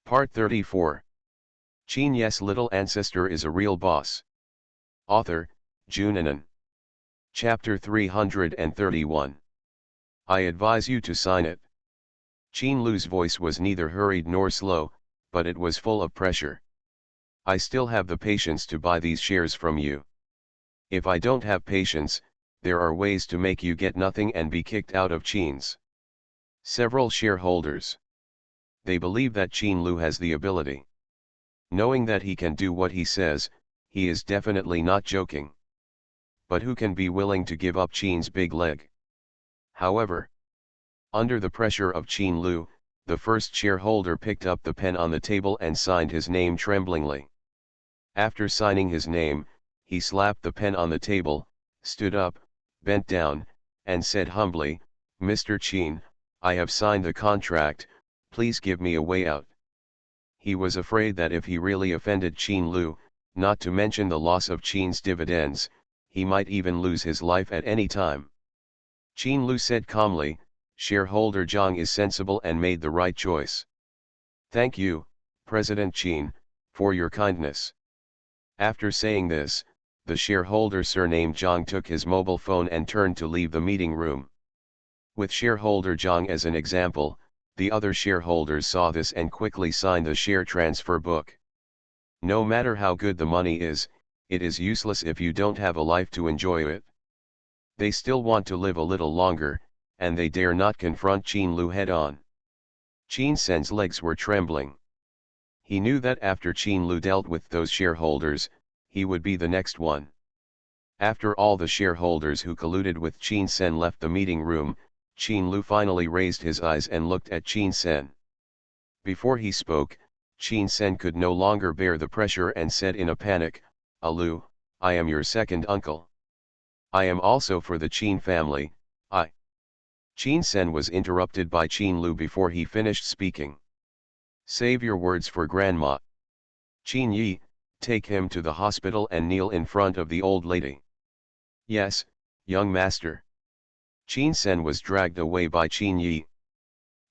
Part 34. Qin Ye's little ancestor is a real boss. Author, Junanan. Chapter 331. I advise you to sign it. Qin Lu's voice was neither hurried nor slow, but it was full of pressure. I still have the patience to buy these shares from you. If I don't have patience, there are ways to make you get nothing and be kicked out of Qin's. Several shareholders. They believe that Qin Lu has the ability. Knowing that he can do what he says, he is definitely not joking. But who can be willing to give up Qin's big leg? However, under the pressure of Qin Lu, the first shareholder picked up the pen on the table and signed his name tremblingly. After signing his name, he slapped the pen on the table, stood up, bent down, and said humbly, "Mr. Qin, I have signed the contract, please give me a way out." He was afraid that if he really offended Qin Lu, not to mention the loss of Qin's dividends, he might even lose his life at any time. Qin Lu said calmly, "Shareholder Zhang is sensible and made the right choice. Thank you, President Qin, for your kindness." After saying this, the shareholder surnamed Zhang took his mobile phone and turned to leave the meeting room. With shareholder Zhang as an example, the other shareholders saw this and quickly signed the share transfer book. No matter how good the money is, it is useless if you don't have a life to enjoy it. They still want to live a little longer, and they dare not confront Qin Lu head-on. Qin Sen's legs were trembling. He knew that after Qin Lu dealt with those shareholders, he would be the next one. After all the shareholders who colluded with Qin Sen left the meeting room, Qin Lu finally raised his eyes and looked at Qin Sen. Before he spoke, Qin Sen could no longer bear the pressure and said in a panic, "Lu, I am your second uncle. I am also for the Qin family, I." Qin Sen was interrupted by Qin Lu before he finished speaking. "Save your words for grandma. Qin Ye, take him to the hospital and kneel in front of the old lady." "Yes, young master." Qin Sen was dragged away by Qin Ye.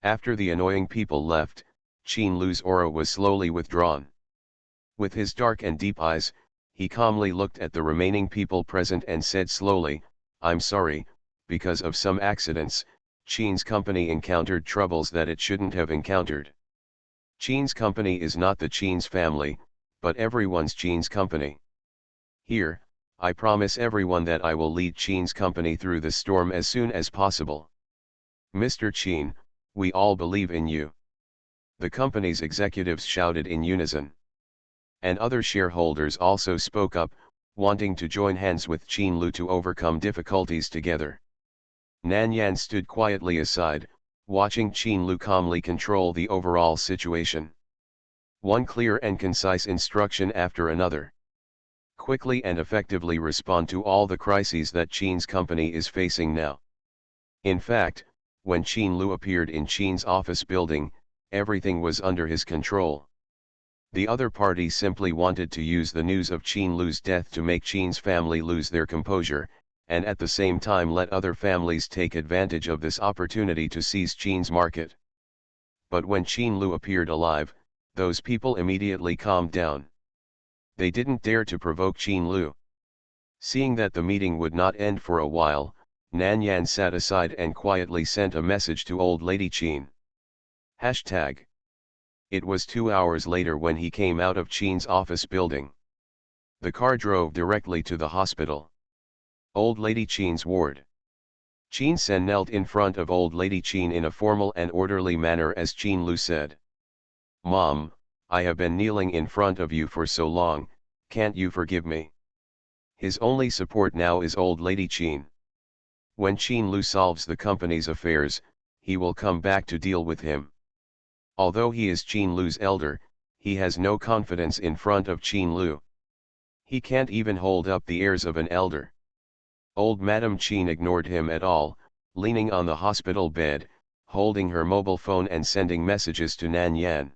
After the annoying people left, Qin Lu's aura was slowly withdrawn. With his dark and deep eyes, he calmly looked at the remaining people present and said slowly, "I'm sorry, because of some accidents, Qin's company encountered troubles that it shouldn't have encountered. Qin's company is not the Qin's family, but everyone's Qin's company. Here, I promise everyone that I will lead Qin's company through the storm as soon as possible. Mr. Qin, we all believe in you." The company's executives shouted in unison. And other shareholders also spoke up, wanting to join hands with Qin Lu to overcome difficulties together. Nan Yan stood quietly aside, watching Qin Lu calmly control the overall situation. One clear and concise instruction after another. Quickly and effectively respond to all the crises that Qin's company is facing now. In fact, when Qin Lu appeared in Qin's office building, everything was under his control. The other party simply wanted to use the news of Qin Lu's death to make Qin's family lose their composure, and at the same time let other families take advantage of this opportunity to seize Qin's market. But when Qin Lu appeared alive, those people immediately calmed down. They didn't dare to provoke Qin Lu. Seeing that the meeting would not end for a while, Nan Yan sat aside and quietly sent a message to old lady Qin. #. It was 2 hours later when he came out of Qin's office building. The car drove directly to the hospital. Old lady Qin's ward. Qin Sen knelt in front of old lady Qin in a formal and orderly manner as Qin Lu said, "Mom, I have been kneeling in front of you for so long, can't you forgive me?" His only support now is old lady Qin. When Qin Lu solves the company's affairs, he will come back to deal with him. Although he is Qin Lu's elder, he has no confidence in front of Qin Lu. He can't even hold up the airs of an elder. Old Madam Qin ignored him at all, leaning on the hospital bed, holding her mobile phone and sending messages to Nan Yan.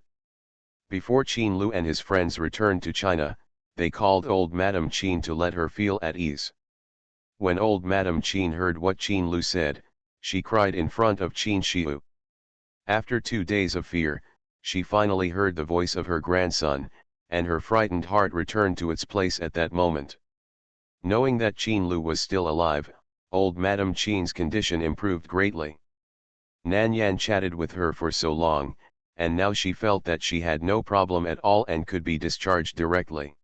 Before Qin Lu and his friends returned to China, they called old Madam Qin to let her feel at ease. When old Madam Qin heard what Qin Lu said, she cried in front of Qin Shiu. After 2 days of fear, She finally heard the voice of her grandson, and her frightened heart returned to its place at that moment. Knowing that Qin Lu was still alive, old Madame Qin's condition improved greatly. Nan Yan chatted with her for so long, and now she felt that she had no problem at all and could be discharged directly.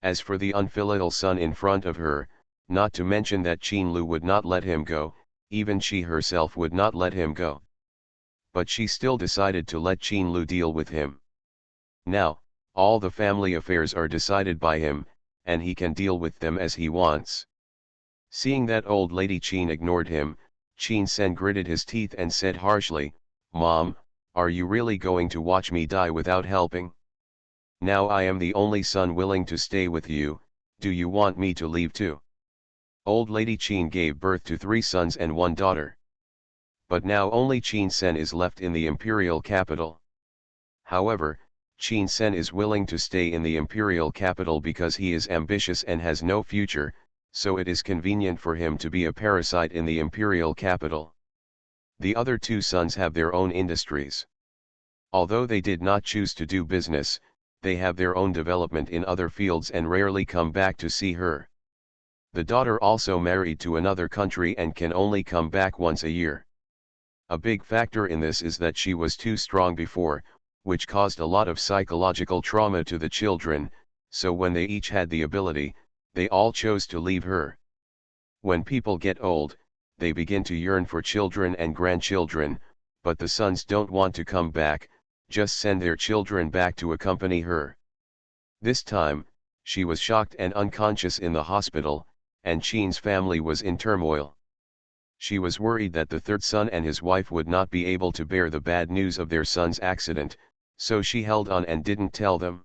As for the unfilial son in front of her, not to mention that Qin Lu would not let him go, even she herself would not let him go. But she still decided to let Qin Lu deal with him. Now, all the family affairs are decided by him, and he can deal with them as he wants. Seeing that old lady Qin ignored him, Qin Sen gritted his teeth and said harshly, "Mom, are you really going to watch me die without helping? Now I am the only son willing to stay with you, do you want me to leave too?" Old lady Qin gave birth to 3 sons and 1 daughter. But now only Qin Sen is left in the imperial capital. However, Qin Sen is willing to stay in the imperial capital because he is ambitious and has no future, so it is convenient for him to be a parasite in the imperial capital. The other 2 sons have their own industries. Although they did not choose to do business, they have their own development in other fields and rarely come back to see her. The daughter also married to another country and can only come back once a year. A big factor in this is that she was too strong before, which caused a lot of psychological trauma to the children, so when they each had the ability, they all chose to leave her. When people get old, they begin to yearn for children and grandchildren, but the sons don't want to come back, just send their children back to accompany her. This time, she was shocked and unconscious in the hospital, and Qin's family was in turmoil. She was worried that the 3rd son and his wife would not be able to bear the bad news of their son's accident, so she held on and didn't tell them.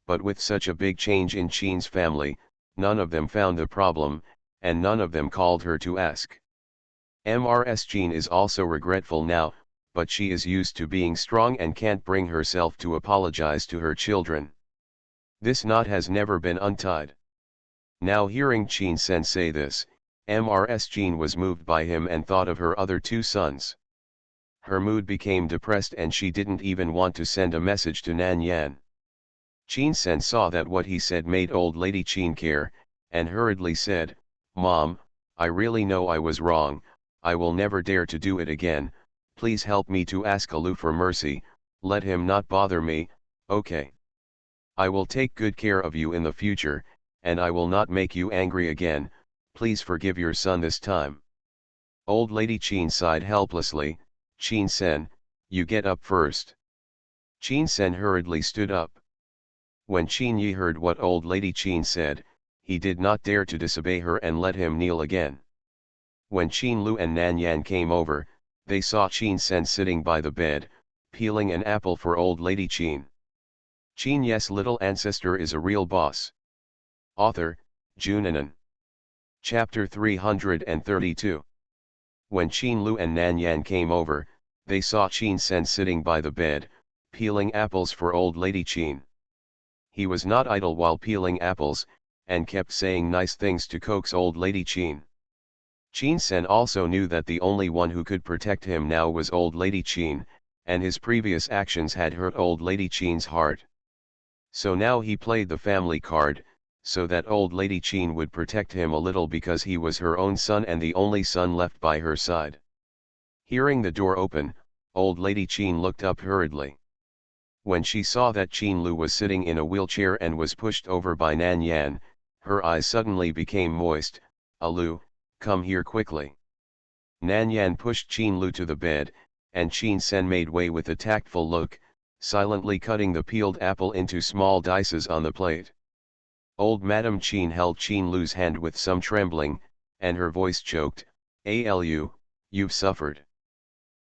But with such a big change in Qin's family, none of them found the problem, and none of them called her to ask. Ms. Qin is also regretful now, but she is used to being strong and can't bring herself to apologize to her children. This knot has never been untied. Now hearing Qin Sen say this, Ms. Qin was moved by him and thought of her other 2 sons. Her mood became depressed and she didn't even want to send a message to Nan Yan. Qin Sen saw that what he said made old lady Qin care, and hurriedly said, "Mom, I really know I was wrong, I will never dare to do it again, please help me to ask Alu for mercy, let him not bother me, okay? I will take good care of you in the future, and I will not make you angry again, please forgive your son this time." Old lady Qin sighed helplessly, "Qin Sen, you get up first." Qin Sen hurriedly stood up. When Qin Ye heard what old lady Qin said, he did not dare to disobey her and let him kneel again. When Qin Lu and Nan Yan came over, they saw Qin Sen sitting by the bed, peeling an apple for old lady Qin. Qin Ye's little ancestor is a real boss. Author, Junanan. Chapter 332. When Qin Lu and Nan Yan came over, they saw Qin Sen sitting by the bed, peeling apples for old lady Qin. He was not idle while peeling apples, and kept saying nice things to coax old lady Qin. Qin Sen also knew that the only one who could protect him now was old lady Qin, and his previous actions had hurt old lady Qin's heart. So now he played the family card, so that old lady Qin would protect him a little because he was her own son and the only son left by her side. Hearing the door open, old lady Qin looked up hurriedly. When she saw that Qin Lu was sitting in a wheelchair and was pushed over by Nan Yan, her eyes suddenly became moist. "Alu, come here quickly." Nan Yan pushed Qin Lu to the bed, and Qin Sen made way with a tactful look, silently cutting the peeled apple into small dices on the plate. Old Madame Qin held Qin Lu's hand with some trembling, and her voice choked, "Alu, you've suffered."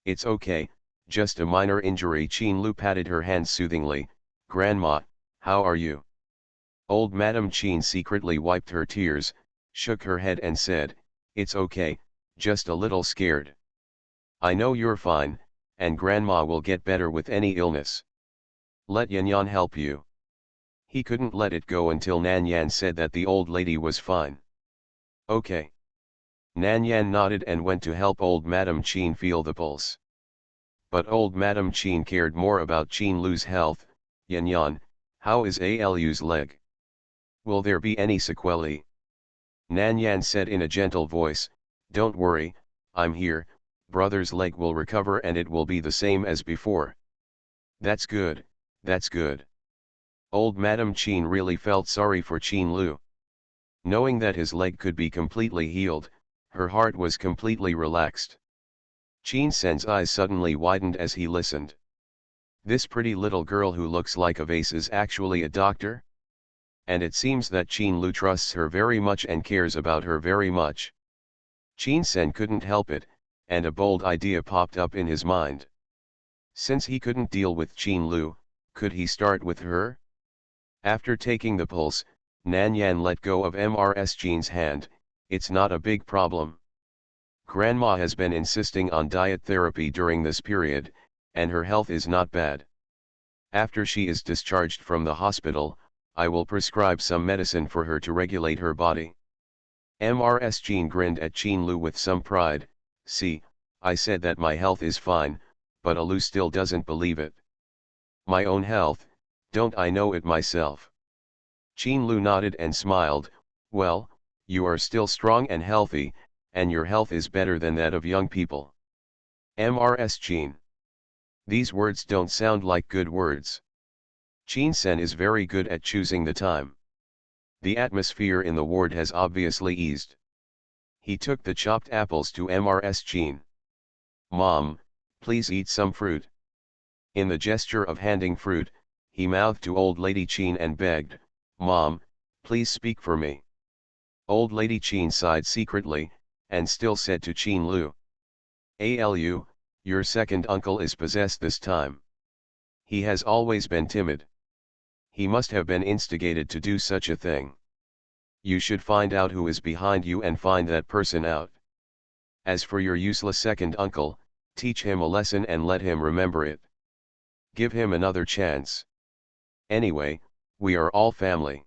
"It's okay, just a minor injury." Qin Lu patted her hand soothingly. "Grandma, how are you?" Old Madame Qin secretly wiped her tears, shook her head and said, "It's okay, just a little scared. I know you're fine, and Grandma will get better with any illness. Let Yanyan help you." He couldn't let it go until Nan Yan said that the old lady was fine. "Okay." Nan Yan nodded and went to help old Madame Qin feel the pulse. But old Madame Qin cared more about Qin Lu's health. Yan Yan, how is Alu's leg? Will there be any sequelae? Nan Yan said in a gentle voice, don't worry, I'm here, brother's leg will recover and it will be the same as before. That's good, that's good. Old Madame Qin really felt sorry for Qin Lu. Knowing that his leg could be completely healed, her heart was completely relaxed. Qin Sen's eyes suddenly widened as he listened. This pretty little girl who looks like a vase is actually a doctor? And it seems that Qin Lu trusts her very much and cares about her very much. Qin Sen couldn't help it, and a bold idea popped up in his mind. Since he couldn't deal with Qin Lu, could he start with her? After taking the pulse, Nan Yan let go of Mrs. Qin's hand. It's not a big problem. Grandma has been insisting on diet therapy during this period, and her health is not bad. After she is discharged from the hospital, I will prescribe some medicine for her to regulate her body. Mrs. Qin grinned at Qin Lu with some pride. See, I said that my health is fine, but Alu still doesn't believe it. My own health, don't I know it myself? Qin Lu nodded and smiled. Well, you are still strong and healthy, and your health is better than that of young people. Mrs. Qin. These words don't sound like good words. Qin Sen is very good at choosing the time. The atmosphere in the ward has obviously eased. He took the chopped apples to Mrs. Qin. Mom, please eat some fruit. In the gesture of handing fruit, he mouthed to Old Lady Qin and begged, Mom, please speak for me. Old Lady Qin sighed secretly, and still said to Qin Lu. Alu, your second uncle is possessed this time. He has always been timid. He must have been instigated to do such a thing. You should find out who is behind you and find that person out. As for your useless second uncle, teach him a lesson and let him remember it. Give him another chance. Anyway, we are all family.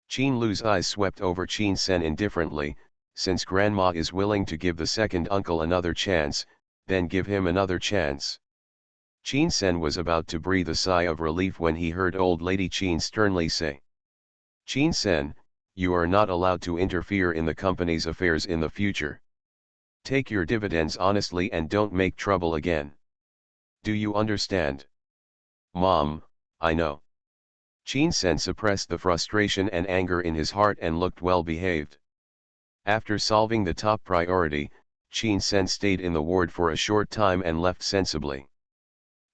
Qin Lu's eyes swept over Qin Sen indifferently. Since Grandma is willing to give the second uncle another chance, then give him another chance. Qin Sen was about to breathe a sigh of relief when he heard Old Lady Qin sternly say, Qin Sen, you are not allowed to interfere in the company's affairs in the future. Take your dividends honestly and don't make trouble again. Do you understand? Mom, I know. Qin Sen suppressed the frustration and anger in his heart and looked well behaved. After solving the top priority, Qin Sen stayed in the ward for a short time and left sensibly.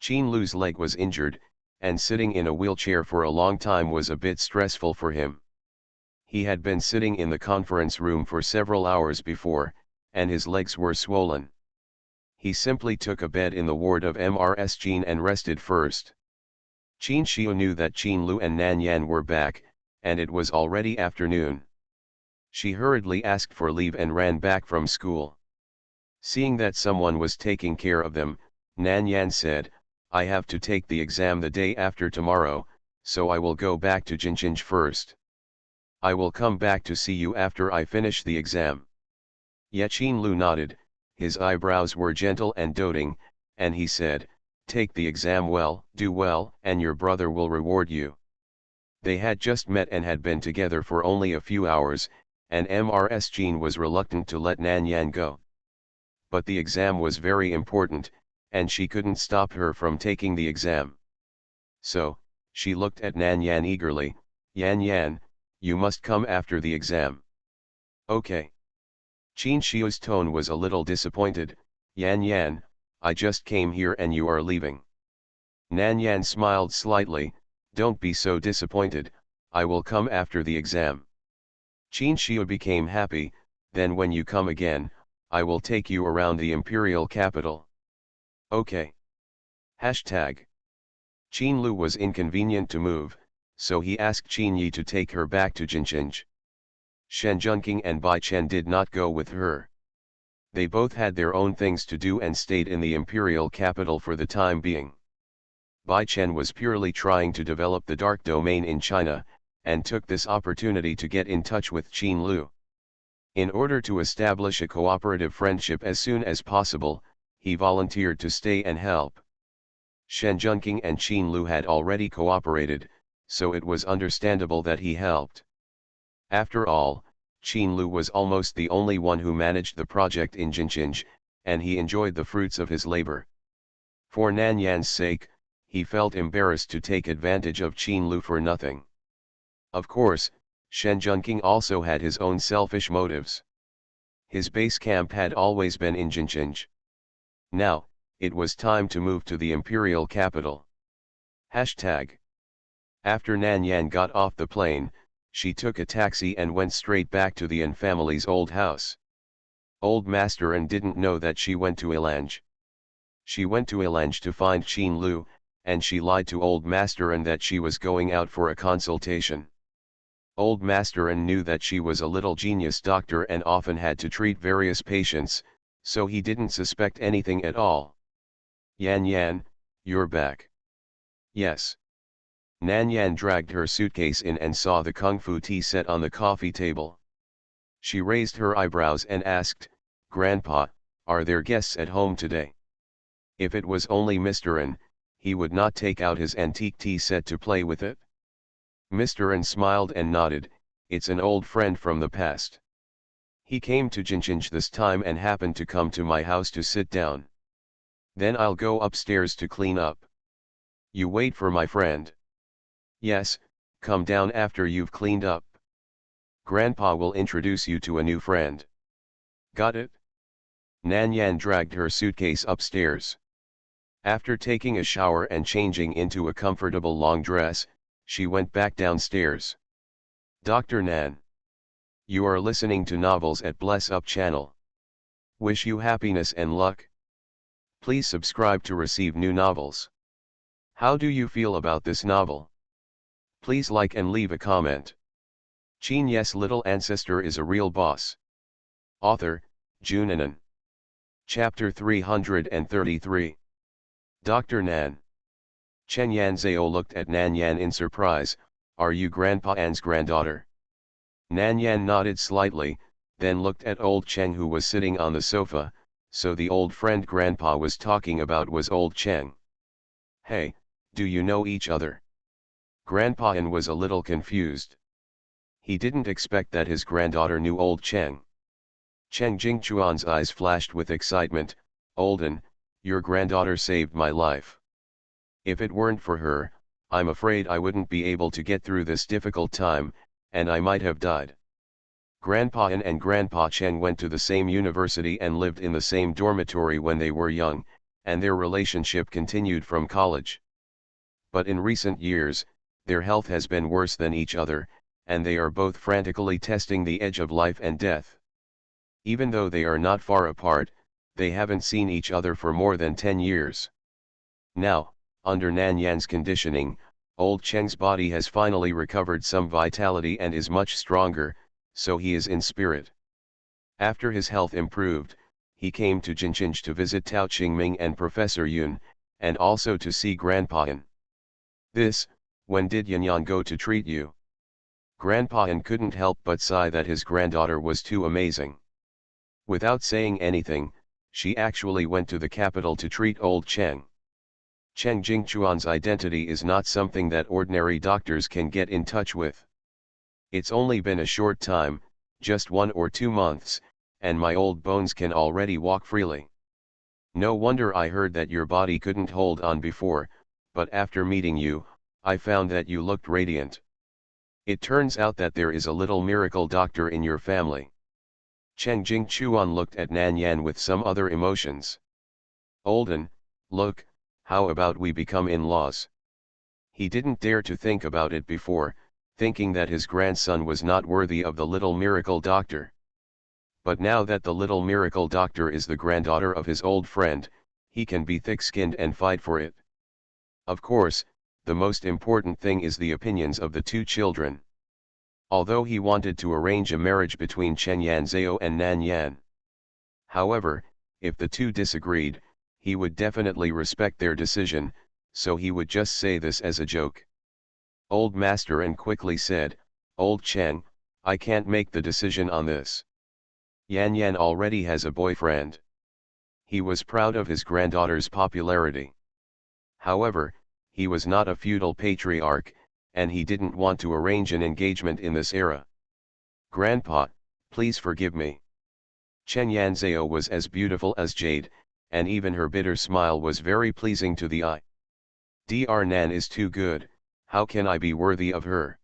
Qin Lu's leg was injured, and sitting in a wheelchair for a long time was a bit stressful for him. He had been sitting in the conference room for several hours before, and his legs were swollen. He simply took a bed in the ward of Mrs. Qin and rested first. Qin Xiu knew that Qin Lu and Nan Yan were back, and it was already afternoon. She hurriedly asked for leave and ran back from school. Seeing that someone was taking care of them, Nan Yan said, I have to take the exam the day after tomorrow, so I will go back to Jinjinj first. I will come back to see you after I finish the exam. Yet Qin Lu nodded, his eyebrows were gentle and doting, and he said, take the exam well, do well, and your brother will reward you. They had just met and had been together for only a few hours, and Mrs. Qin was reluctant to let Nan Yan go. But the exam was very important, and she couldn't stop her from taking the exam. So, she looked at Nan Yan eagerly, Yan Yan, you must come after the exam. Okay. Qin Xiu's tone was a little disappointed, Yan Yan, I just came here and you are leaving. Nan Yan smiled slightly, don't be so disappointed, I will come after the exam. Qin Xiu became happy, then when you come again, I will take you around the imperial capital. Okay. Hashtag. Qin Lu was inconvenient to move, so he asked Qin Ye to take her back to Jinjinj. Shen Junqing and Bai Chen did not go with her. They both had their own things to do and stayed in the imperial capital for the time being. Bai Chen was purely trying to develop the dark domain in China, and took this opportunity to get in touch with Qin Lu. In order to establish a cooperative friendship as soon as possible, he volunteered to stay and help. Shen Junqing and Qin Lu had already cooperated, so it was understandable that he helped. After all, Qin Lu was almost the only one who managed the project in Jinqing, and he enjoyed the fruits of his labor. For Nan Yan's sake, he felt embarrassed to take advantage of Qin Lu for nothing. Of course, Shen Junqing also had his own selfish motives. His base camp had always been in Jinqing. Now, it was time to move to the imperial capital. Hashtag. After Nan Yan got off the plane, she took a taxi and went straight back to the An family's old house. Old Master An didn't know that she went to Ilange. She went to Ilange to find Qin Lu, and she lied to Old Master An that she was going out for a consultation. Old Master An knew that she was a little genius doctor and often had to treat various patients, so he didn't suspect anything at all. Yan Yan, you're back. Yes. Nan Yan dragged her suitcase in and saw the kung fu tea set on the coffee table. She raised her eyebrows and asked, "Grandpa, are there guests at home today?" If it was only Mr. An, he would not take out his antique tea set to play with it. Mr. An smiled and nodded, "It's an old friend from the past. He came to Jinqing this time and happened to come to my house to sit down. Then I'll go upstairs to clean up. You wait for my friend." "Yes, come down after you've cleaned up. Grandpa will introduce you to a new friend." "Got it?" Nan Yan dragged her suitcase upstairs. After taking a shower and changing into a comfortable long dress, she went back downstairs. "Dr. Nan. You are listening to novels at Bless Up channel. Wish you happiness and luck. Please subscribe to receive new novels. How do you feel about this novel? Please like and leave a comment. Qin Ye's little ancestor is a real boss." Author, Junanan. Chapter 333. Dr. Nan. Chen Yanzhao looked at Nan Yan in surprise. "Are you Grandpa An's granddaughter?" Nan Yan nodded slightly, then looked at old Cheng who was sitting on the sofa, so the old friend Grandpa was talking about was old Cheng. "Hey, do you know each other?" Grandpa An was a little confused. He didn't expect that his granddaughter knew old Cheng. Cheng Jingchuan's eyes flashed with excitement. "Old An, your granddaughter saved my life. If it weren't for her, I'm afraid I wouldn't be able to get through this difficult time, and I might have died." Grandpa An and Grandpa Cheng went to the same university and lived in the same dormitory when they were young, and their relationship continued from college. But in recent years, their health has been worse than each other, and they are both frantically testing the edge of life and death. Even though they are not far apart, they haven't seen each other for more than 10 years. Now, under Nan Yan's conditioning, old Cheng's body has finally recovered some vitality and is much stronger, so he is in spirit. After his health improved, he came to Jinqing to visit Tao Qingming and Professor Yun, and also to see Grandpa An. When did Yanyan go to treat you?" Grandpa An couldn't help but sigh that his granddaughter was too amazing. Without saying anything, she actually went to the capital to treat old Cheng. Cheng Jingchuan's identity is not something that ordinary doctors can get in touch with. It's only been a short time, just 1 or 2 months, and my old bones can already walk freely. No wonder I heard that your body couldn't hold on before, but after meeting you, I found that you looked radiant. It turns out that there is a little miracle doctor in your family. Cheng Jingchuan looked at Nan Yan with some other emotions. "Old An, look, how about we become in-laws?" He didn't dare to think about it before, thinking that his grandson was not worthy of the little miracle doctor. But now that the little miracle doctor is the granddaughter of his old friend, he can be thick-skinned and fight for it. Of course, the most important thing is the opinions of the 2 children. Although he wanted to arrange a marriage between Chen Yanzhao and Nan Yan. However, if the 2 disagreed, he would definitely respect their decision, so he would just say this as a joke. Old Master An quickly said, "Old Cheng, I can't make the decision on this. Yan Yan already has a boyfriend. He was proud of his granddaughter's popularity. However, he was not a feudal patriarch, and he didn't want to arrange an engagement in this era. "Grandpa, please forgive me." Chen Yanzhao was as beautiful as jade, and even her bitter smile was very pleasing to the eye. Dr. Nan is too good, how can I be worthy of her?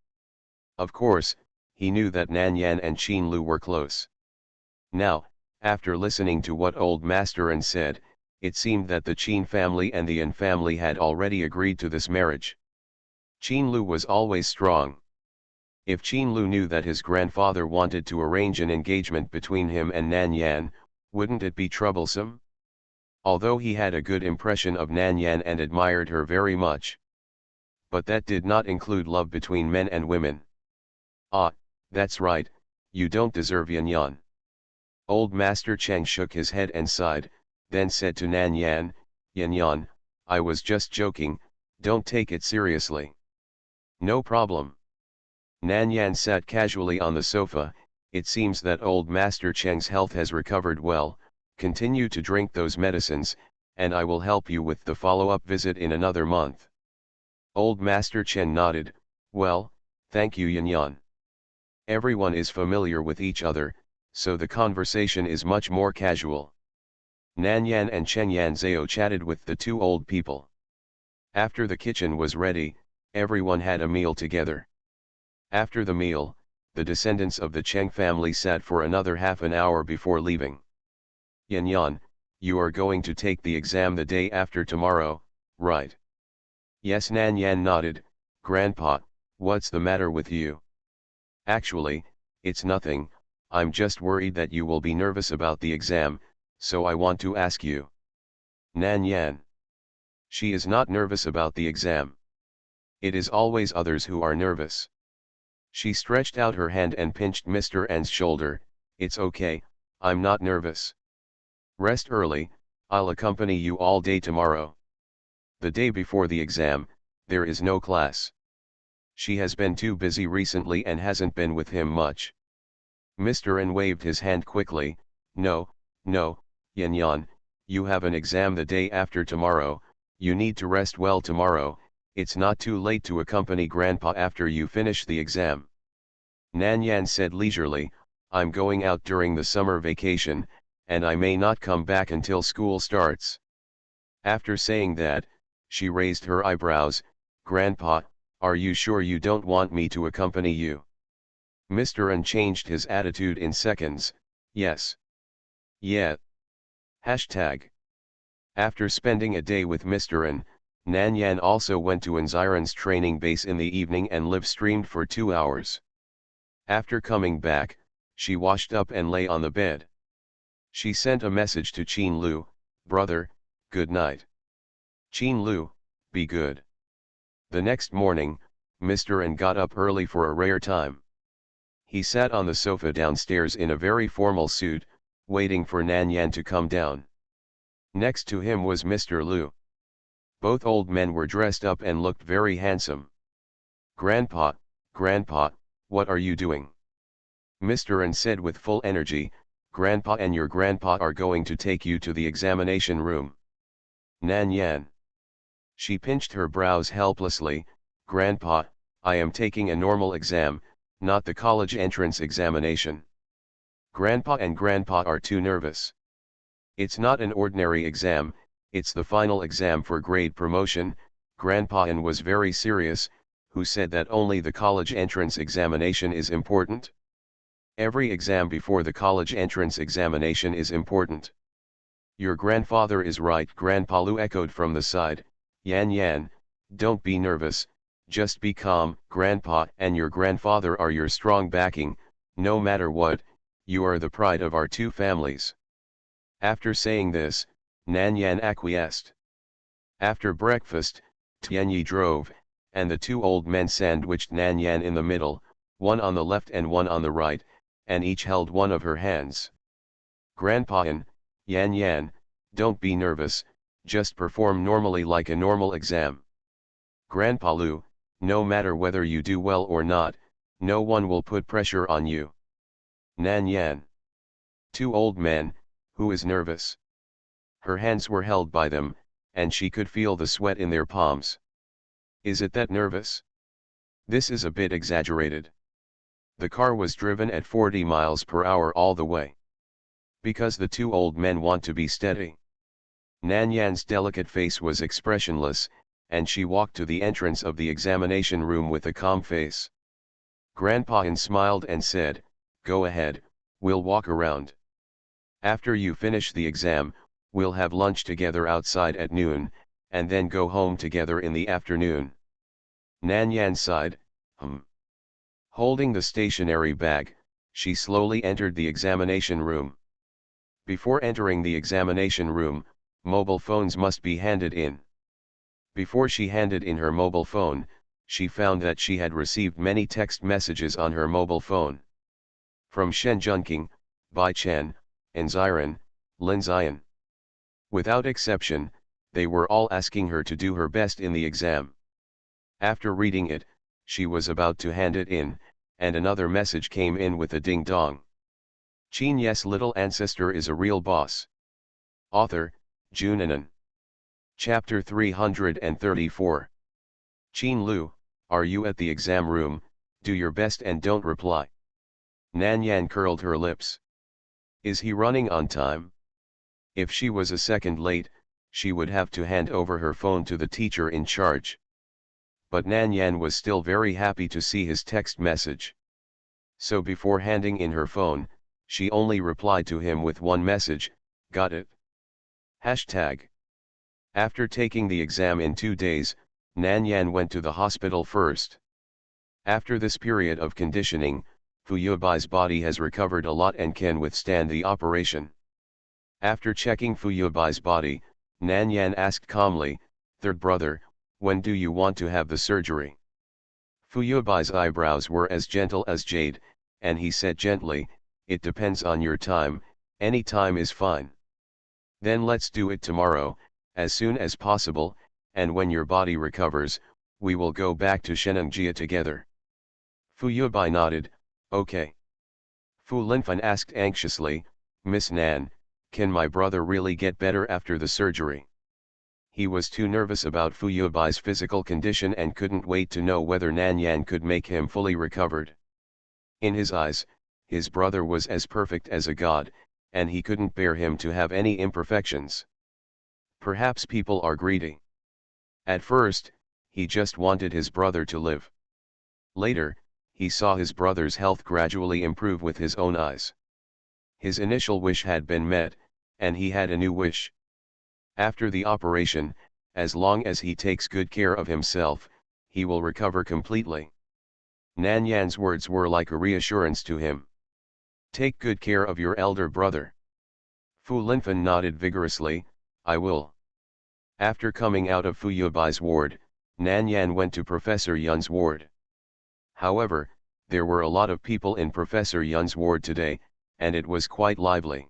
Of course, he knew that Nan Yan and Qin Lu were close. Now, after listening to what old Master An said, it seemed that the Qin family and the An family had already agreed to this marriage. Qin Lu was always strong. If Qin Lu knew that his grandfather wanted to arrange an engagement between him and Nan Yan, wouldn't it be troublesome? Although he had a good impression of Nan Yan and admired her very much. But that did not include love between men and women. "Ah, that's right, you don't deserve Yan Yan." Old Master Cheng shook his head and sighed, then said to Nan Yan, "Yan Yan, I was just joking, don't take it seriously." "No problem." Nan Yan sat casually on the sofa. "It seems that old Master Cheng's health has recovered well. Continue to drink those medicines, and I will help you with the follow-up visit in another month." Old Master Chen nodded, "Well, thank you Yan Yan." Everyone is familiar with each other, so the conversation is much more casual. Nan Yan and Chen Yanzhao chatted with the two old people. After the kitchen was ready, everyone had a meal together. After the meal, the descendants of the Cheng family sat for another half an hour before leaving. "Yan Yan, you are going to take the exam the day after tomorrow, right?" "Yes." Nan Yan nodded. "Grandpa, what's the matter with you?" "Actually, it's nothing, I'm just worried that you will be nervous about the exam, so I want to ask you." Nan Yan. She is not nervous about the exam. It is always others who are nervous. She stretched out her hand and pinched Mr. N's shoulder. "It's okay, I'm not nervous. Rest early, I'll accompany you all day tomorrow. The day before the exam, there is no class. She has been too busy recently and hasn't been with him much." Mr. N waved his hand quickly. No, Yan Yan, you have an exam the day after tomorrow, you need to rest well tomorrow, it's not too late to accompany Grandpa after you finish the exam." Nan Yan said leisurely, "I'm going out during the summer vacation, and I may not come back until school starts." After saying that, she raised her eyebrows. "Grandpa, are you sure you don't want me to accompany you?" Mr. N changed his attitude in seconds. "Yes. Yeah. Hashtag." After spending a day with Mr. N, Nan Yan also went to Anziran's training base in the evening and live streamed for 2 hours. After coming back, she washed up and lay on the bed. She sent a message to Qin Lu, "Brother, good night." "Qin Lu, be good." The next morning, Mr. N got up early for a rare time. He sat on the sofa downstairs in a very formal suit, waiting for Nan Yan to come down. Next to him was Mr. Lu. Both old men were dressed up and looked very handsome. Grandpa, what are you doing?" Mr. N said with full energy. "Grandpa and your grandpa are going to take you to the examination room." Nan Yan. She pinched her brows helplessly. "Grandpa, I am taking a normal exam, not the college entrance examination." Grandpa and Grandpa are too nervous. "It's not an ordinary exam, it's the final exam for grade promotion." Grandpa and was very serious. "Who said that only the college entrance examination is important? Every exam before the college entrance examination is important." "Your grandfather is right," Grandpa Lu echoed from the side. Yan Yan, don't be nervous, just be calm." "Grandpa and your grandfather are your strong backing, no matter what, you are the pride of our two families." After saying this, Nan Yan acquiesced. After breakfast, Tianyi drove, and the two old men sandwiched Nan Yan in the middle, one on the left and one on the right, and each held one of her hands. "Grandpa and Yan Yan, don't be nervous, just perform normally like a normal exam." "Grandpa Lu, no matter whether you do well or not, no one will put pressure on you." Nan Yan. Two old men, who is nervous? Her hands were held by them, and she could feel the sweat in their palms. Is it that nervous? This is a bit exaggerated. The car was driven at 40 miles per hour all the way. Because the two old men want to be steady. Nan Yan's delicate face was expressionless, and she walked to the entrance of the examination room with a calm face. Grandpa Han smiled and said, "Go ahead, we'll walk around. After you finish the exam, we'll have lunch together outside at noon, and then go home together in the afternoon." Nan Yan sighed, Holding the stationery bag, she slowly entered the examination room. Before entering the examination room, mobile phones must be handed in. Before she handed in her mobile phone, she found that she had received many text messages on her mobile phone. From Shen Junking, Bai Chen, and Ziran, Lin Zian. Without exception, they were all asking her to do her best in the exam. After reading it, she was about to hand it in, and another message came in with a ding-dong. Qin Ye's little ancestor is a real boss. Author, Junanan. Chapter 334. Qin Lu, are you at the exam room? Do your best and don't reply. Nan Yan curled her lips. Is he running on time? If she was a second late, she would have to hand over her phone to the teacher in charge. But Nan Yan was still very happy to see his text message. So before handing in her phone, she only replied to him with one message, "Got it." Hashtag. After taking the exam in 2 days, Nan Yan went to the hospital first. After this period of conditioning, Fu Yuebai's body has recovered a lot and can withstand the operation. After checking Fu Yuebai's body, Nan Yan asked calmly, "Third brother, when do you want to have the surgery?" Fu Yuebai's eyebrows were as gentle as jade, and he said gently, "It depends on your time, any time is fine." "Then let's do it tomorrow, as soon as possible, and when your body recovers, we will go back to Shenangjia together." Fu Yuebai nodded, "Okay." Fu Linfan asked anxiously, "Miss Nan, can my brother really get better after the surgery?" He was too nervous about Fu Yuebai's physical condition and couldn't wait to know whether Nan Yan could make him fully recovered. In his eyes, his brother was as perfect as a god, and he couldn't bear him to have any imperfections. Perhaps people are greedy. At first, he just wanted his brother to live. Later, he saw his brother's health gradually improve with his own eyes. His initial wish had been met, and he had a new wish. After the operation, as long as he takes good care of himself, he will recover completely. Nan Yan's words were like a reassurance to him. Take good care of your elder brother. Fu Linfan nodded vigorously, I will. After coming out of Fu Yuebai's ward, Nan Yan went to Professor Yun's ward. However, there were a lot of people in Professor Yun's ward today, and it was quite lively.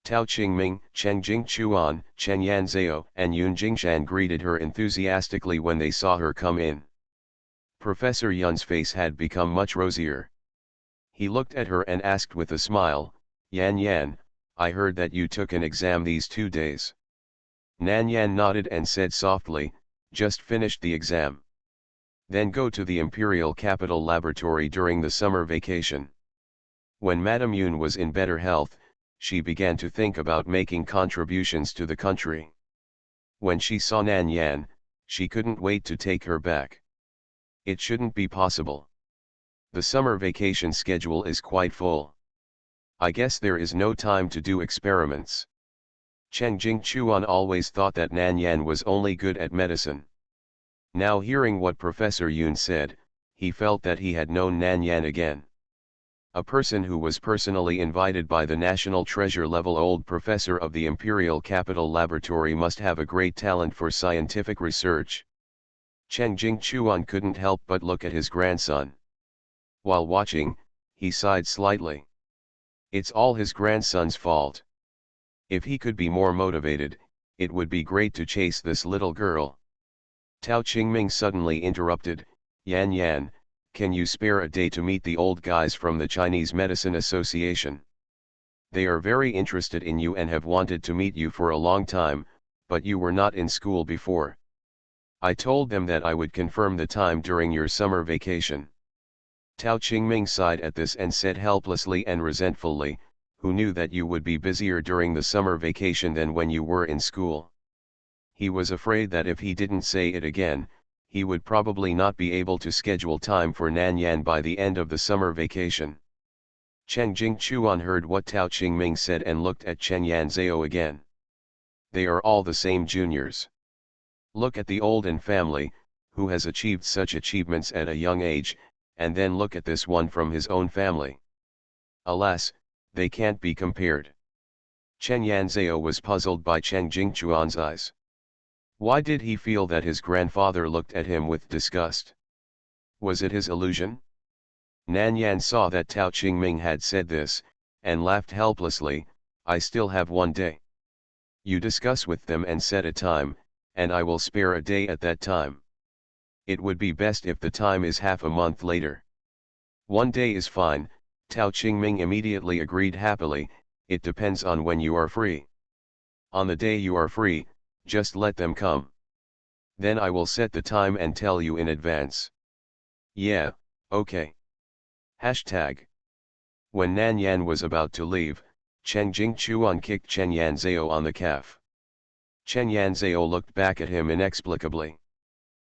Tao Qingming, Cheng Jingchuan, Chen Yanzhao, and Yun Jingshan greeted her enthusiastically when they saw her come in. Professor Yun's face had become much rosier. He looked at her and asked with a smile, Yan Yan, I heard that you took an exam these 2 days. Nan Yan nodded and said softly, just finished the exam. Then go to the Imperial Capital Laboratory during the summer vacation. When Madame Yun was in better health, she began to think about making contributions to the country. When she saw Nan Yan, she couldn't wait to take her back. It shouldn't be possible. The summer vacation schedule is quite full. I guess there is no time to do experiments. Cheng Jingchuan always thought that Nan Yan was only good at medicine. Now hearing what Professor Yun said, he felt that he had known Nan Yan again. A person who was personally invited by the National Treasure-level old professor of the Imperial Capital Laboratory must have a great talent for scientific research. Cheng Jingchuan couldn't help but look at his grandson. While watching, he sighed slightly. It's all his grandson's fault. If he could be more motivated, it would be great to chase this little girl. Tao Qingming suddenly interrupted, Yan Yan, can you spare a day to meet the old guys from the Chinese Medicine Association? They are very interested in you and have wanted to meet you for a long time, but you were not in school before. I told them that I would confirm the time during your summer vacation. Tao Qingming sighed at this and said helplessly and resentfully, who knew that you would be busier during the summer vacation than when you were in school? He was afraid that if he didn't say it again, he would probably not be able to schedule time for Nanyan by the end of the summer vacation. Cheng Jingchuan heard what Tao Qingming said and looked at Chen Yanzhao again. They are all the same juniors. Look at the Olden family, who has achieved such achievements at a young age, and then look at this one from his own family. Alas, they can't be compared. Chen Yanzhao was puzzled by Cheng Jingchuan's eyes. Why did he feel that his grandfather looked at him with disgust? Was it his illusion? Nanyan saw that Tao Qingming had said this, and laughed helplessly. I still have 1 day. You discuss with them and set a time, and I will spare a day at that time. It would be best if the time is half a month later. 1 day is fine, Tao Qingming immediately agreed happily. It depends on when you are free. On the day you are free, just let them come. Then I will set the time and tell you in advance. Yeah, okay. Hashtag. When Nanyan was about to leave, Cheng Jingchuan kicked Chen Yanzhao on the calf. Chen Yanzhao looked back at him inexplicably.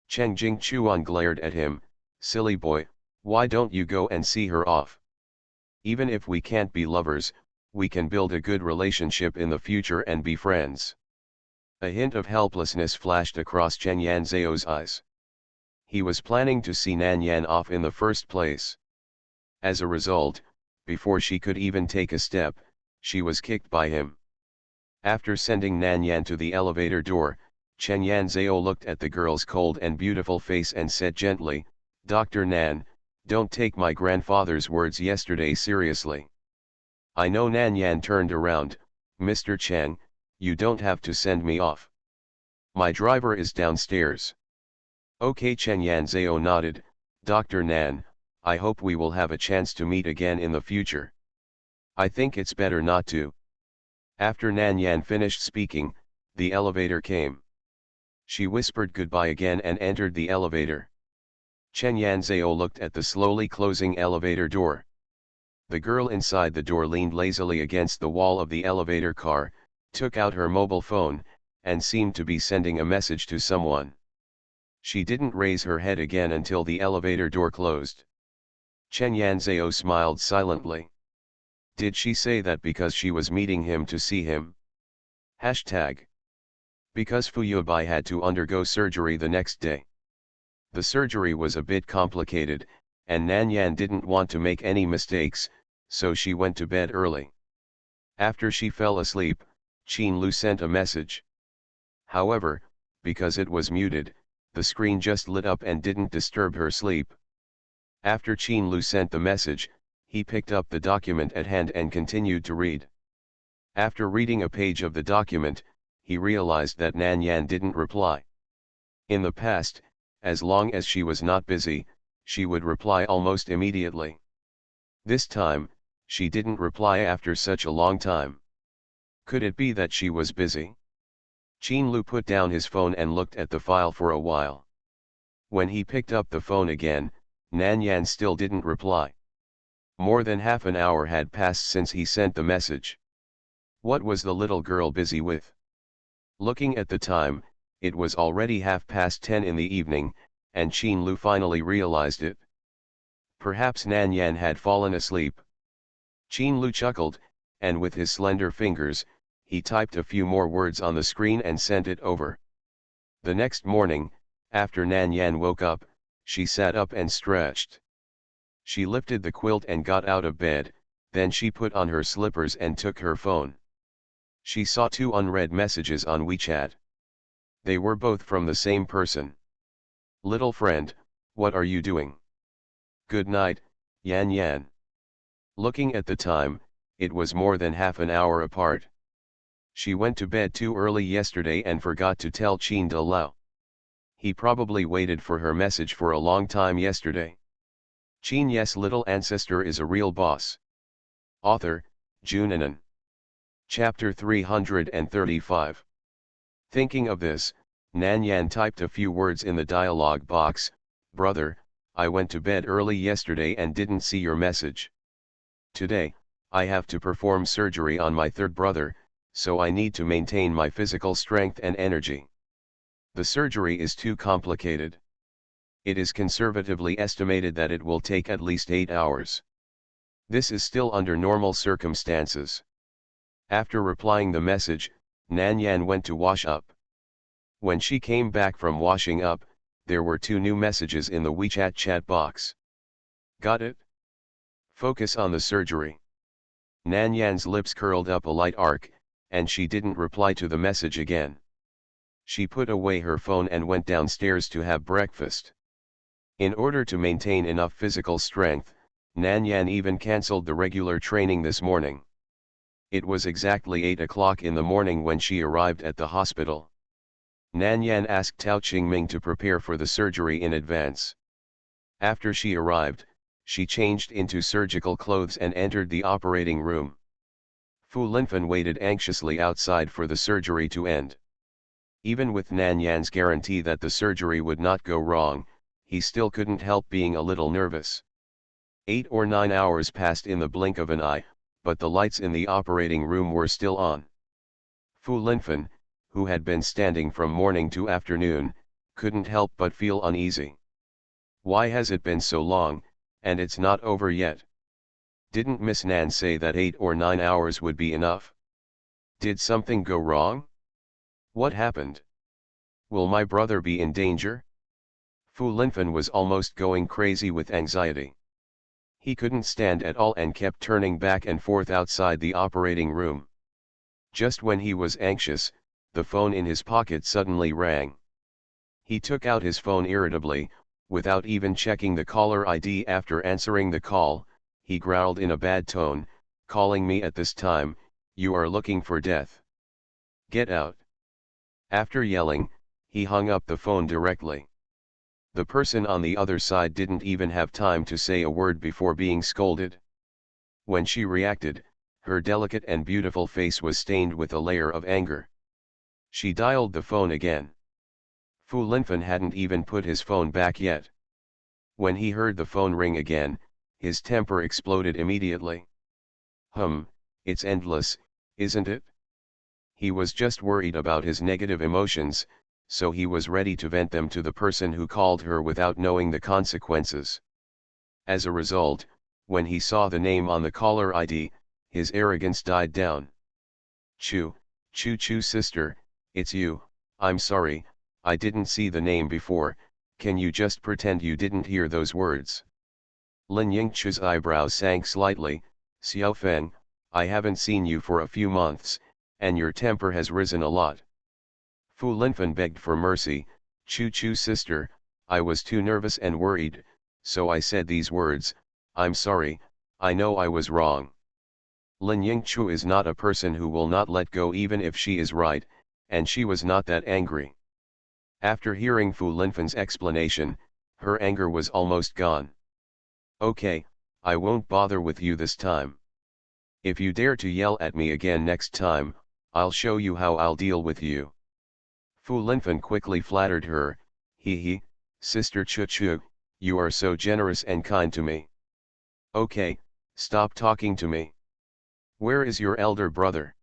Cheng Jingchuan glared at him, silly boy, why don't you go and see her off? Even if we can't be lovers, we can build a good relationship in the future and be friends. A hint of helplessness flashed across Chen Yanzhao's eyes. He was planning to see Nanyan off in the first place. As a result, before she could even take a step, she was kicked by him. After sending Nanyan to the elevator door, Chen Yanzhao looked at the girl's cold and beautiful face and said gently, Dr. Nan, don't take my grandfather's words yesterday seriously. I know. Nanyan turned around. Mr. Chen, you don't have to send me off. My driver is downstairs. Okay. Chen Yanzhao nodded. Dr. Nan, I hope we will have a chance to meet again in the future. I think it's better not to. After Nanyan finished speaking, the elevator came. She whispered goodbye again and entered the elevator. Chen Yanzhao looked at the slowly closing elevator door. The girl inside the door leaned lazily against the wall of the elevator car, took out her mobile phone, and seemed to be sending a message to someone. She didn't raise her head again until the elevator door closed. Chen Yanzhao smiled silently. Did she say that because she was meeting him to see him? Hashtag. Because Fu Yubai had to undergo surgery the next day. The surgery was a bit complicated, and Nanyan didn't want to make any mistakes, so she went to bed early. After she fell asleep, Qin Lu sent a message. However, because it was muted, the screen just lit up and didn't disturb her sleep. After Qin Lu sent the message, he picked up the document at hand and continued to read. After reading a page of the document, he realized that Nanyan didn't reply. In the past, as long as she was not busy, she would reply almost immediately. This time, she didn't reply after such a long time. Could it be that she was busy? Qin Lu put down his phone and looked at the file for a while. When he picked up the phone again, Nanyan still didn't reply. More than half an hour had passed since he sent the message. What was the little girl busy with? Looking at the time, it was already 10:30 in the evening, and Qin Lu finally realized it. Perhaps Nanyan had fallen asleep. Qin Lu chuckled, and with his slender fingers, he typed a few more words on the screen and sent it over. The next morning, after Nanyan woke up, she sat up and stretched. She lifted the quilt and got out of bed, then she put on her slippers and took her phone. She saw 2 unread messages on WeChat. They were both from the same person. Little friend, what are you doing? Good night, Yan Yan. Looking at the time, it was more than half an hour apart. She went to bed too early yesterday and forgot to tell Qin De Lao. He probably waited for her message for a long time yesterday. Qin Ye's little ancestor is a real boss. Author, Junanan. Chapter 335. Thinking of this, Nan Yan typed a few words in the dialog box. Brother, I went to bed early yesterday and didn't see your message. Today, I have to perform surgery on my third brother, so I need to maintain my physical strength and energy. The surgery is too complicated. It is conservatively estimated that it will take at least 8 hours. This is still under normal circumstances. After replying the message, Nan Yan went to wash up. When she came back from washing up, there were 2 new messages in the WeChat chat box. Got it? Focus on the surgery. Nan Yan's lips curled up a light arc, and she didn't reply to the message again. She put away her phone and went downstairs to have breakfast. In order to maintain enough physical strength, Nan Yan even cancelled the regular training this morning. It was exactly 8 o'clock in the morning when she arrived at the hospital. Nan Yan asked Tao Qingming to prepare for the surgery in advance. After she arrived, she changed into surgical clothes and entered the operating room. Fu Linfen waited anxiously outside for the surgery to end. Even with Nan Yan's guarantee that the surgery would not go wrong, he still couldn't help being a little nervous. 8 or 9 hours passed in the blink of an eye, but the lights in the operating room were still on. Fu Linfen, who had been standing from morning to afternoon, couldn't help but feel uneasy. Why has it been so long, and it's not over yet? Didn't Miss Nan say that 8 or 9 hours would be enough? Did something go wrong? What happened? Will my brother be in danger? Fu Linfen was almost going crazy with anxiety. He couldn't stand at all and kept turning back and forth outside the operating room. Just when he was anxious, the phone in his pocket suddenly rang. He took out his phone irritably, without even checking the caller ID. After answering the call, he growled in a bad tone, "Calling me at this time, you are looking for death. Get out." After yelling, he hung up the phone directly. The person on the other side didn't even have time to say a word before being scolded. When she reacted, her delicate and beautiful face was stained with a layer of anger. She dialed the phone again. Fu Linfen hadn't even put his phone back yet. When he heard the phone ring again, his temper exploded immediately. It's endless, isn't it? He was just worried about his negative emotions, so he was ready to vent them to the person who called her without knowing the consequences. As a result, when he saw the name on the caller ID, his arrogance died down. Choo sister, it's you. I'm sorry, I didn't see the name before. Can you just pretend you didn't hear those words? Lin Yingchu's eyebrows sank slightly. Xiao Feng, I haven't seen you for a few months, and your temper has risen a lot. Fu Linfen begged for mercy. Choo sister, I was too nervous and worried, so I said these words. I'm sorry, I know I was wrong. Lin Yingchu is not a person who will not let go even if she is right, and she was not that angry. After hearing Fu Linfen's explanation, her anger was almost gone. Okay, I won't bother with you this time. If you dare to yell at me again next time, I'll show you how I'll deal with you. Fu Linfen quickly flattered her. He, Sister Chu, you are so generous and kind to me. Okay, stop talking to me. Where is your elder brother?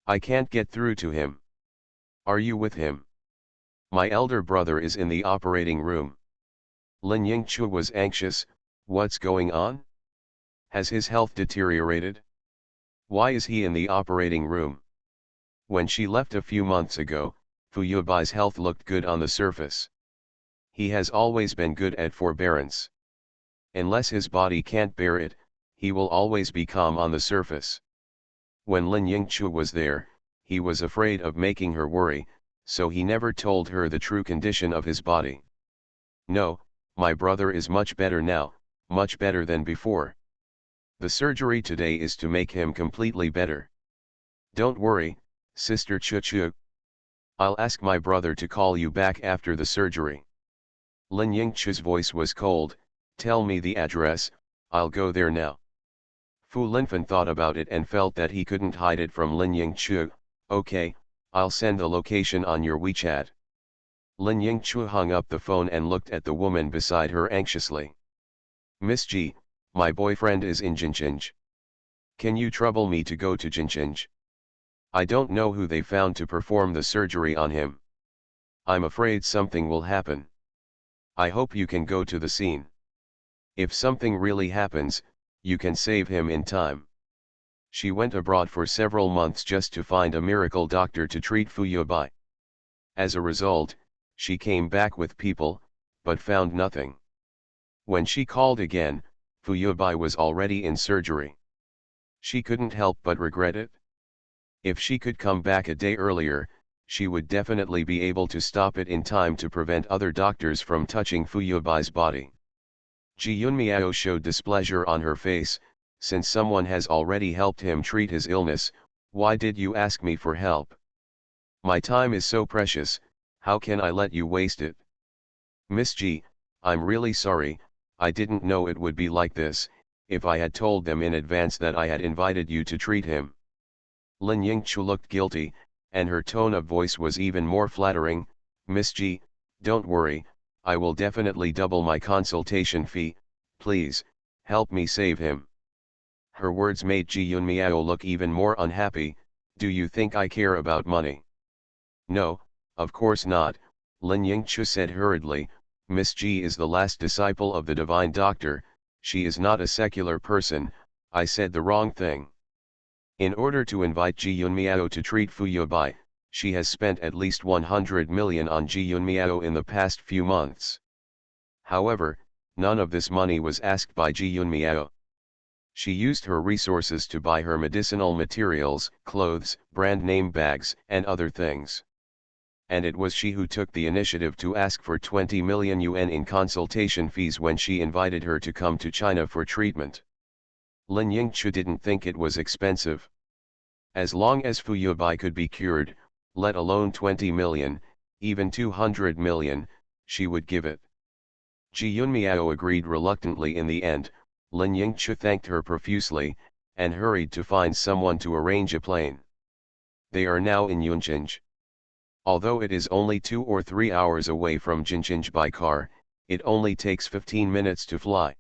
I can't get through to him. Are you with him? My elder brother is in the operating room. Lin Yingchu was anxious. What's going on? Has his health deteriorated? Why is he in the operating room? When she left a few months ago, Fu Yubai's health looked good on the surface. He has always been good at forbearance. Unless his body can't bear it, he will always be calm on the surface. When Lin Yingchu was there, he was afraid of making her worry, so he never told her the true condition of his body. No, my brother is much better now, much better than before. The surgery today is to make him completely better. Don't worry, Sister Chu. I'll ask my brother to call you back after the surgery. Lin Yingchu's voice was cold. Tell me the address, I'll go there now. Fu Linfen thought about it and felt that he couldn't hide it from Lin Yingchu. Okay, I'll send the location on your WeChat. Lin Yingchu hung up the phone and looked at the woman beside her anxiously. Miss G, my boyfriend is in Jincheng. Can you trouble me to go to Jincheng? I don't know who they found to perform the surgery on him. I'm afraid something will happen. I hope you can go to the scene. If something really happens, you can save him in time. She went abroad for several months just to find a miracle doctor to treat Fu Yubai. As a result, she came back with people, but found nothing. When she called again, Fu Yubai was already in surgery. She couldn't help but regret it. If she could come back a day earlier, she would definitely be able to stop it in time to prevent other doctors from touching Fu Yubai's body. Ji Yunmiao showed displeasure on her face. Since someone has already helped him treat his illness, why did you ask me for help? My time is so precious, how can I let you waste it? Miss G, I'm really sorry, I didn't know it would be like this. If I had told them in advance that I had invited you to treat him. Lin Yingchu looked guilty, and her tone of voice was even more flattering. Miss G, don't worry, I will definitely double my consultation fee. Please, help me save him. Her words made Ji Yunmiao look even more unhappy. Do you think I care about money? No, of course not, Lin Yingchu said hurriedly. Miss Ji is the last disciple of the divine doctor. She is not a secular person. I said the wrong thing. In order to invite Ji Yunmiao to treat Fu Yubai, she has spent at least 100 million on Ji Yunmiao in the past few months. However, none of this money was asked by Ji Yunmiao. She used her resources to buy her medicinal materials, clothes, brand name bags, and other things. And it was she who took the initiative to ask for 20 million yuan in consultation fees when she invited her to come to China for treatment. Lin Yingchu didn't think it was expensive. As long as Fu Yubai could be cured, let alone 20 million, even 200 million, she would give it. Ji Yunmiao agreed reluctantly in the end. Lin Yingchu thanked her profusely, and hurried to find someone to arrange a plane. They are now in Yuncheng. Although it is only 2 or 3 hours away from Jincheng by car, it only takes 15 minutes to fly.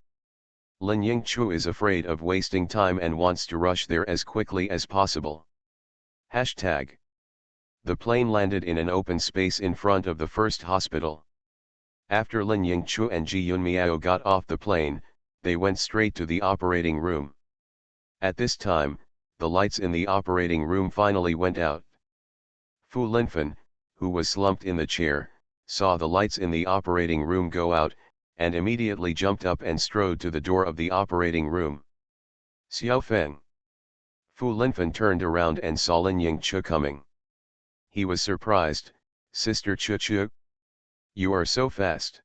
Lin Yingchu is afraid of wasting time and wants to rush there as quickly as possible. Hashtag. The plane landed in an open space in front of the first hospital. After Lin Yingchu and Ji Yunmiao got off the plane, they went straight to the operating room. At this time, the lights in the operating room finally went out. Fu Linfen, who was slumped in the chair, saw the lights in the operating room go out, and immediately jumped up and strode to the door of the operating room. Xiao Feng. Fu Linfen turned around and saw Lin Yingchu coming. He was surprised. Sister Chu. You are so fast.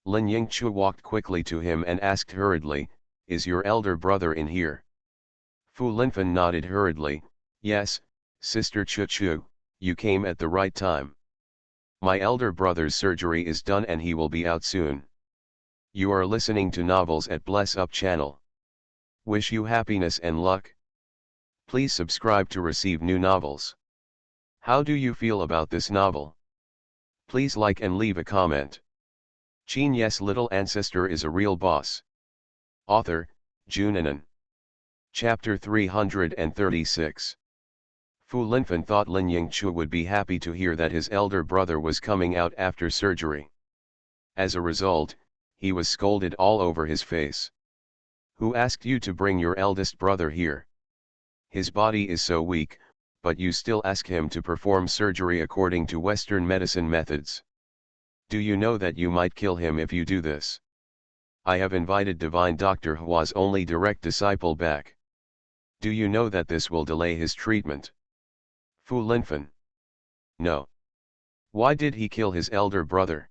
Lin Yingchu walked quickly to him and asked hurriedly, is your elder brother in here? Fu Linfen nodded hurriedly, yes, Sister Chu, you came at the right time. My elder brother's surgery is done and he will be out soon. You are listening to novels at Bless Up channel. Wish you happiness and luck. Please subscribe to receive new novels. How do you feel about this novel? Please like and leave a comment. Qin Ye's little ancestor is a real boss. Author, Junanan. Chapter 336. Fu Linfen thought Lin Yingchu would be happy to hear that his elder brother was coming out after surgery. As a result, he was scolded all over his face. Who asked you to bring your eldest brother here? His body is so weak, but you still ask him to perform surgery according to Western medicine methods. Do you know that you might kill him if you do this? I have invited Divine Dr. Hua's only direct disciple back. Do you know that this will delay his treatment? Fu Linfen. No. Why did he kill his elder brother?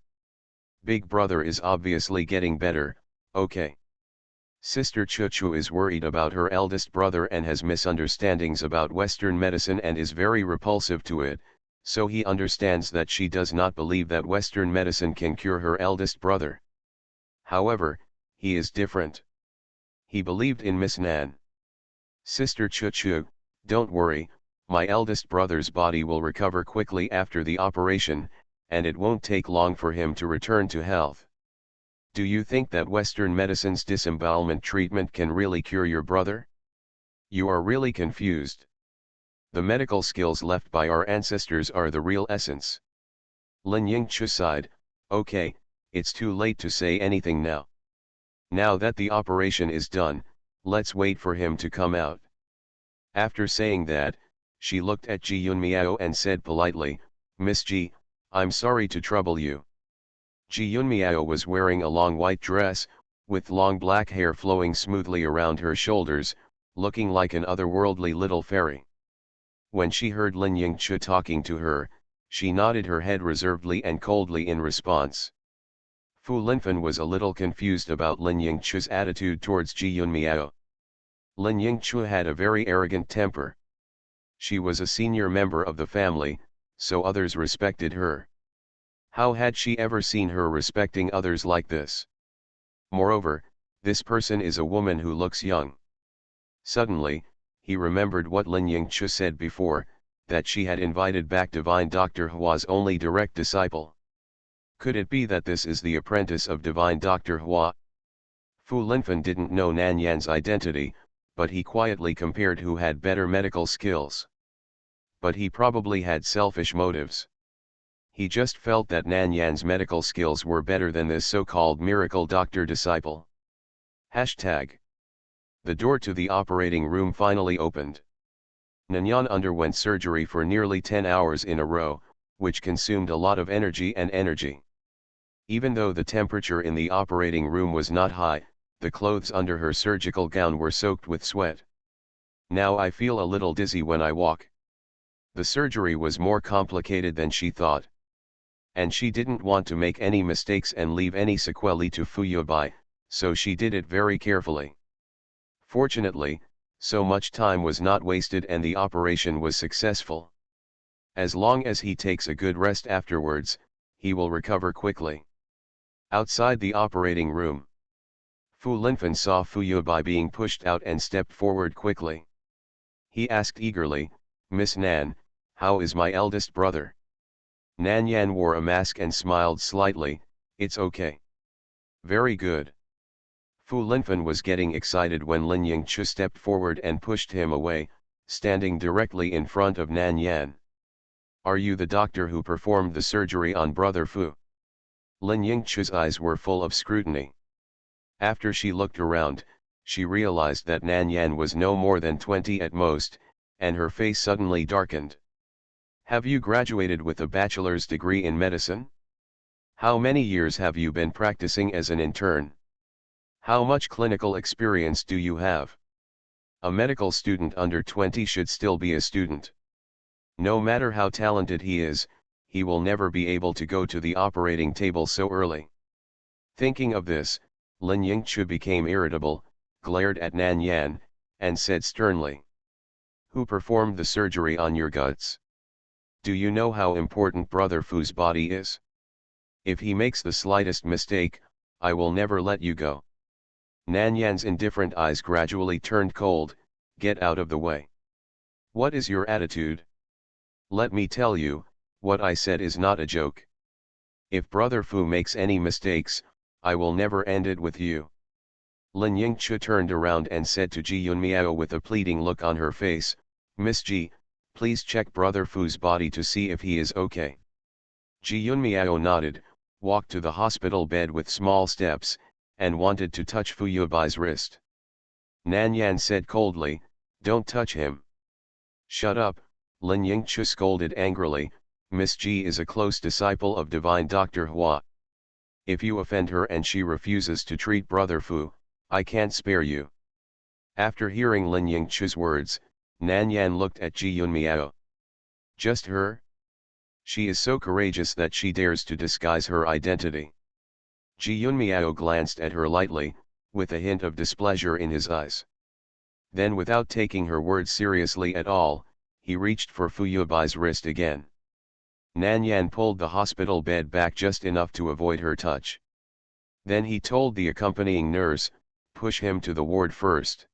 Big brother is obviously getting better, okay. Sister Chu is worried about her eldest brother and has misunderstandings about Western medicine and is very repulsive to it, so he understands that she does not believe that Western medicine can cure her eldest brother. However, he is different. He believed in Miss Nan. Sister Chu, don't worry, my eldest brother's body will recover quickly after the operation, and it won't take long for him to return to health. Do you think that Western medicine's disembowelment treatment can really cure your brother? You are really confused. The medical skills left by our ancestors are the real essence. Lin Yingchu sighed, okay, it's too late to say anything now. Now that the operation is done, let's wait for him to come out. After saying that, she looked at Ji Yunmiao and said politely, Miss Ji, I'm sorry to trouble you. Ji Yunmiao was wearing a long white dress, with long black hair flowing smoothly around her shoulders, looking like an otherworldly little fairy. When she heard Lin Yingchu talking to her, she nodded her head reservedly and coldly in response. Fu Linfen was a little confused about Lin Yingchu's attitude towards Ji Yunmiao. Lin Yingchu had a very arrogant temper. She was a senior member of the family, so others respected her. How had she ever seen her respecting others like this? Moreover, this person is a woman who looks young. Suddenly, he remembered what Lin Yingchu said before, that she had invited back Divine Dr. Hua's only direct disciple. Could it be that this is the apprentice of Divine Dr. Hua? Fu Linfen didn't know Nan Yan's identity, but he quietly compared who had better medical skills. But he probably had selfish motives. He just felt that Nan Yan's medical skills were better than this so-called miracle doctor disciple. Hashtag. The door to the operating room finally opened. Nanyan underwent surgery for nearly 10 hours in a row, which consumed a lot of energy. Even though the temperature in the operating room was not high, the clothes under her surgical gown were soaked with sweat. Now I feel a little dizzy when I walk. The surgery was more complicated than she thought. And she didn't want to make any mistakes and leave any sequelae to Fuyubai, so she did it very carefully. Fortunately, so much time was not wasted and the operation was successful. As long as he takes a good rest afterwards, he will recover quickly. Outside the operating room, Fu Linfen saw Fuyubai being pushed out and stepped forward quickly. He asked eagerly, Miss Nan, how is my eldest brother? Nan Yan wore a mask and smiled slightly, it's okay. Very good. Fu Linfen was getting excited when Lin Yingchu stepped forward and pushed him away, standing directly in front of Nan Yan. Are you the doctor who performed the surgery on Brother Fu? Lin Yingchu's eyes were full of scrutiny. After she looked around, she realized that Nan Yan was no more than 20 at most, and her face suddenly darkened. Have you graduated with a bachelor's degree in medicine? How many years have you been practicing as an intern? How much clinical experience do you have? A medical student under 20 should still be a student. No matter how talented he is, he will never be able to go to the operating table so early. Thinking of this, Lin Yingchu became irritable, glared at Nan Yan, and said sternly, who performed the surgery on your guts? Do you know how important Brother Fu's body is? If he makes the slightest mistake, I will never let you go. Nan Yan's indifferent eyes gradually turned cold, get out of the way. What is your attitude? Let me tell you, what I said is not a joke. If Brother Fu makes any mistakes, I will never end it with you. Lin Yingchu turned around and said to Ji Yunmiao with a pleading look on her face, Miss Ji, please check Brother Fu's body to see if he is okay. Ji Yunmiao nodded, walked to the hospital bed with small steps, and wanted to touch Fuyubai's wrist. Nan Yan said coldly, don't touch him. Shut up, Lin Yingchu scolded angrily, Miss Ji is a close disciple of Divine Dr. Hua. If you offend her and she refuses to treat Brother Fu, I can't spare you. After hearing Lin Yingchu's words, Nan Yan looked at Ji Yunmiao. Just her? She is so courageous that she dares to disguise her identity. Ji Yunmiao glanced at her lightly, with a hint of displeasure in his eyes. Then without taking her words seriously at all, he reached for Fuyubai's wrist again. Nan Yan pulled the hospital bed back just enough to avoid her touch. Then he told the accompanying nurse, push him to the ward first.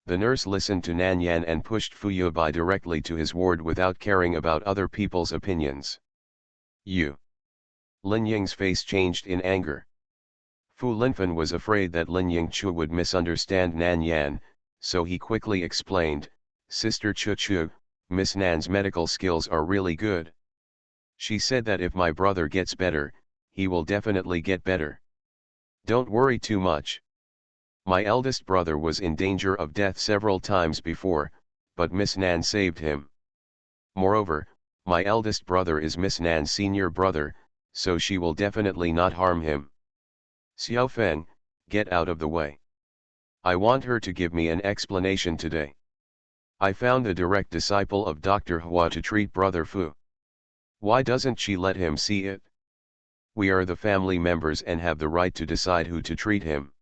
The nurse listened to Nan Yan and pushed Fu Yubai directly to his ward without caring about other people's opinions. You. Lin Ying's face changed in anger. Fu Linfen was afraid that Lin Yingchu would misunderstand Nan Yan, so he quickly explained, Sister Chu, Miss Nan's medical skills are really good. She said that if my brother gets better, he will definitely get better. Don't worry too much. My eldest brother was in danger of death several times before, but Miss Nan saved him. Moreover, my eldest brother is Miss Nan's senior brother, so she will definitely not harm him. Xiao Feng, get out of the way. I want her to give me an explanation today. I found the direct disciple of Dr. Hua to treat Brother Fu. Why doesn't she let him see it? We are the family members and have the right to decide who to treat him.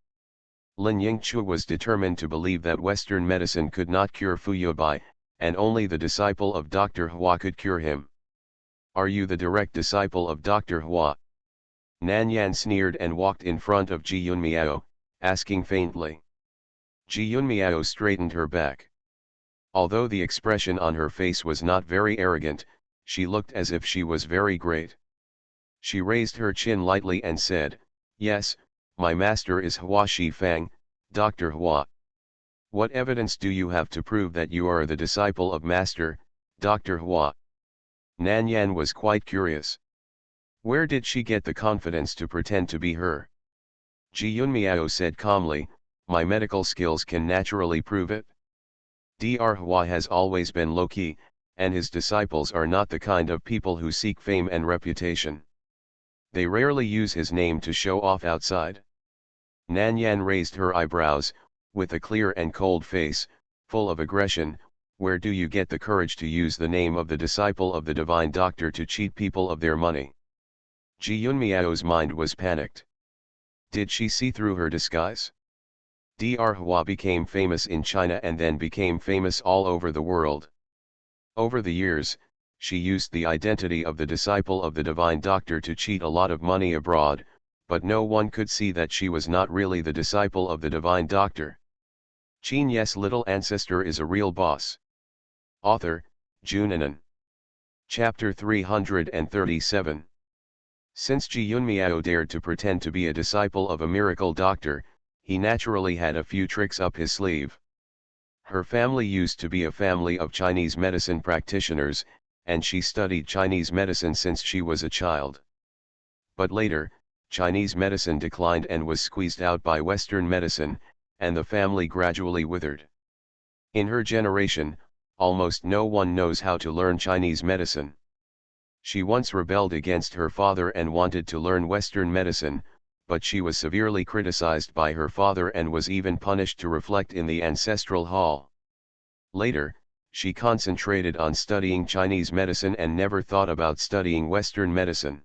Lin Yingchu was determined to believe that Western medicine could not cure Fu Yubai, and only the disciple of Dr. Hua could cure him. Are you the direct disciple of Dr. Hua? Nan Yan sneered and walked in front of Ji Yunmiao, asking faintly. Ji Yunmiao straightened her back. Although the expression on her face was not very arrogant, she looked as if she was very great. She raised her chin lightly and said, Yes, my master is Hua Shifang, Dr. Hua. What evidence do you have to prove that you are the disciple of Master, Dr. Hua? Nan Yan was quite curious. Where did she get the confidence to pretend to be her? Ji Yunmiao said calmly, My medical skills can naturally prove it. Dr. Hua has always been low-key, and his disciples are not the kind of people who seek fame and reputation. They rarely use his name to show off outside. Nan Yan raised her eyebrows, with a clear and cold face, full of aggression. Where do you get the courage to use the name of the disciple of the divine doctor to cheat people of their money? Ji Yunmiao's mind was panicked. Did she see through her disguise? Dr. Hua became famous in China and then became famous all over the world. Over the years, she used the identity of the disciple of the divine doctor to cheat a lot of money abroad, but no one could see that she was not really the disciple of the divine doctor. Qin Ye's little ancestor is a real boss. Author, Junanan. Chapter 337. Since Ji Yunmiao dared to pretend to be a disciple of a miracle doctor, he naturally had a few tricks up his sleeve. Her family used to be a family of Chinese medicine practitioners, and she studied Chinese medicine since she was a child. But later, Chinese medicine declined and was squeezed out by Western medicine, and the family gradually withered. In her generation, almost no one knows how to learn Chinese medicine. She once rebelled against her father and wanted to learn Western medicine, but she was severely criticized by her father and was even punished to reflect in the ancestral hall. Later, she concentrated on studying Chinese medicine and never thought about studying Western medicine.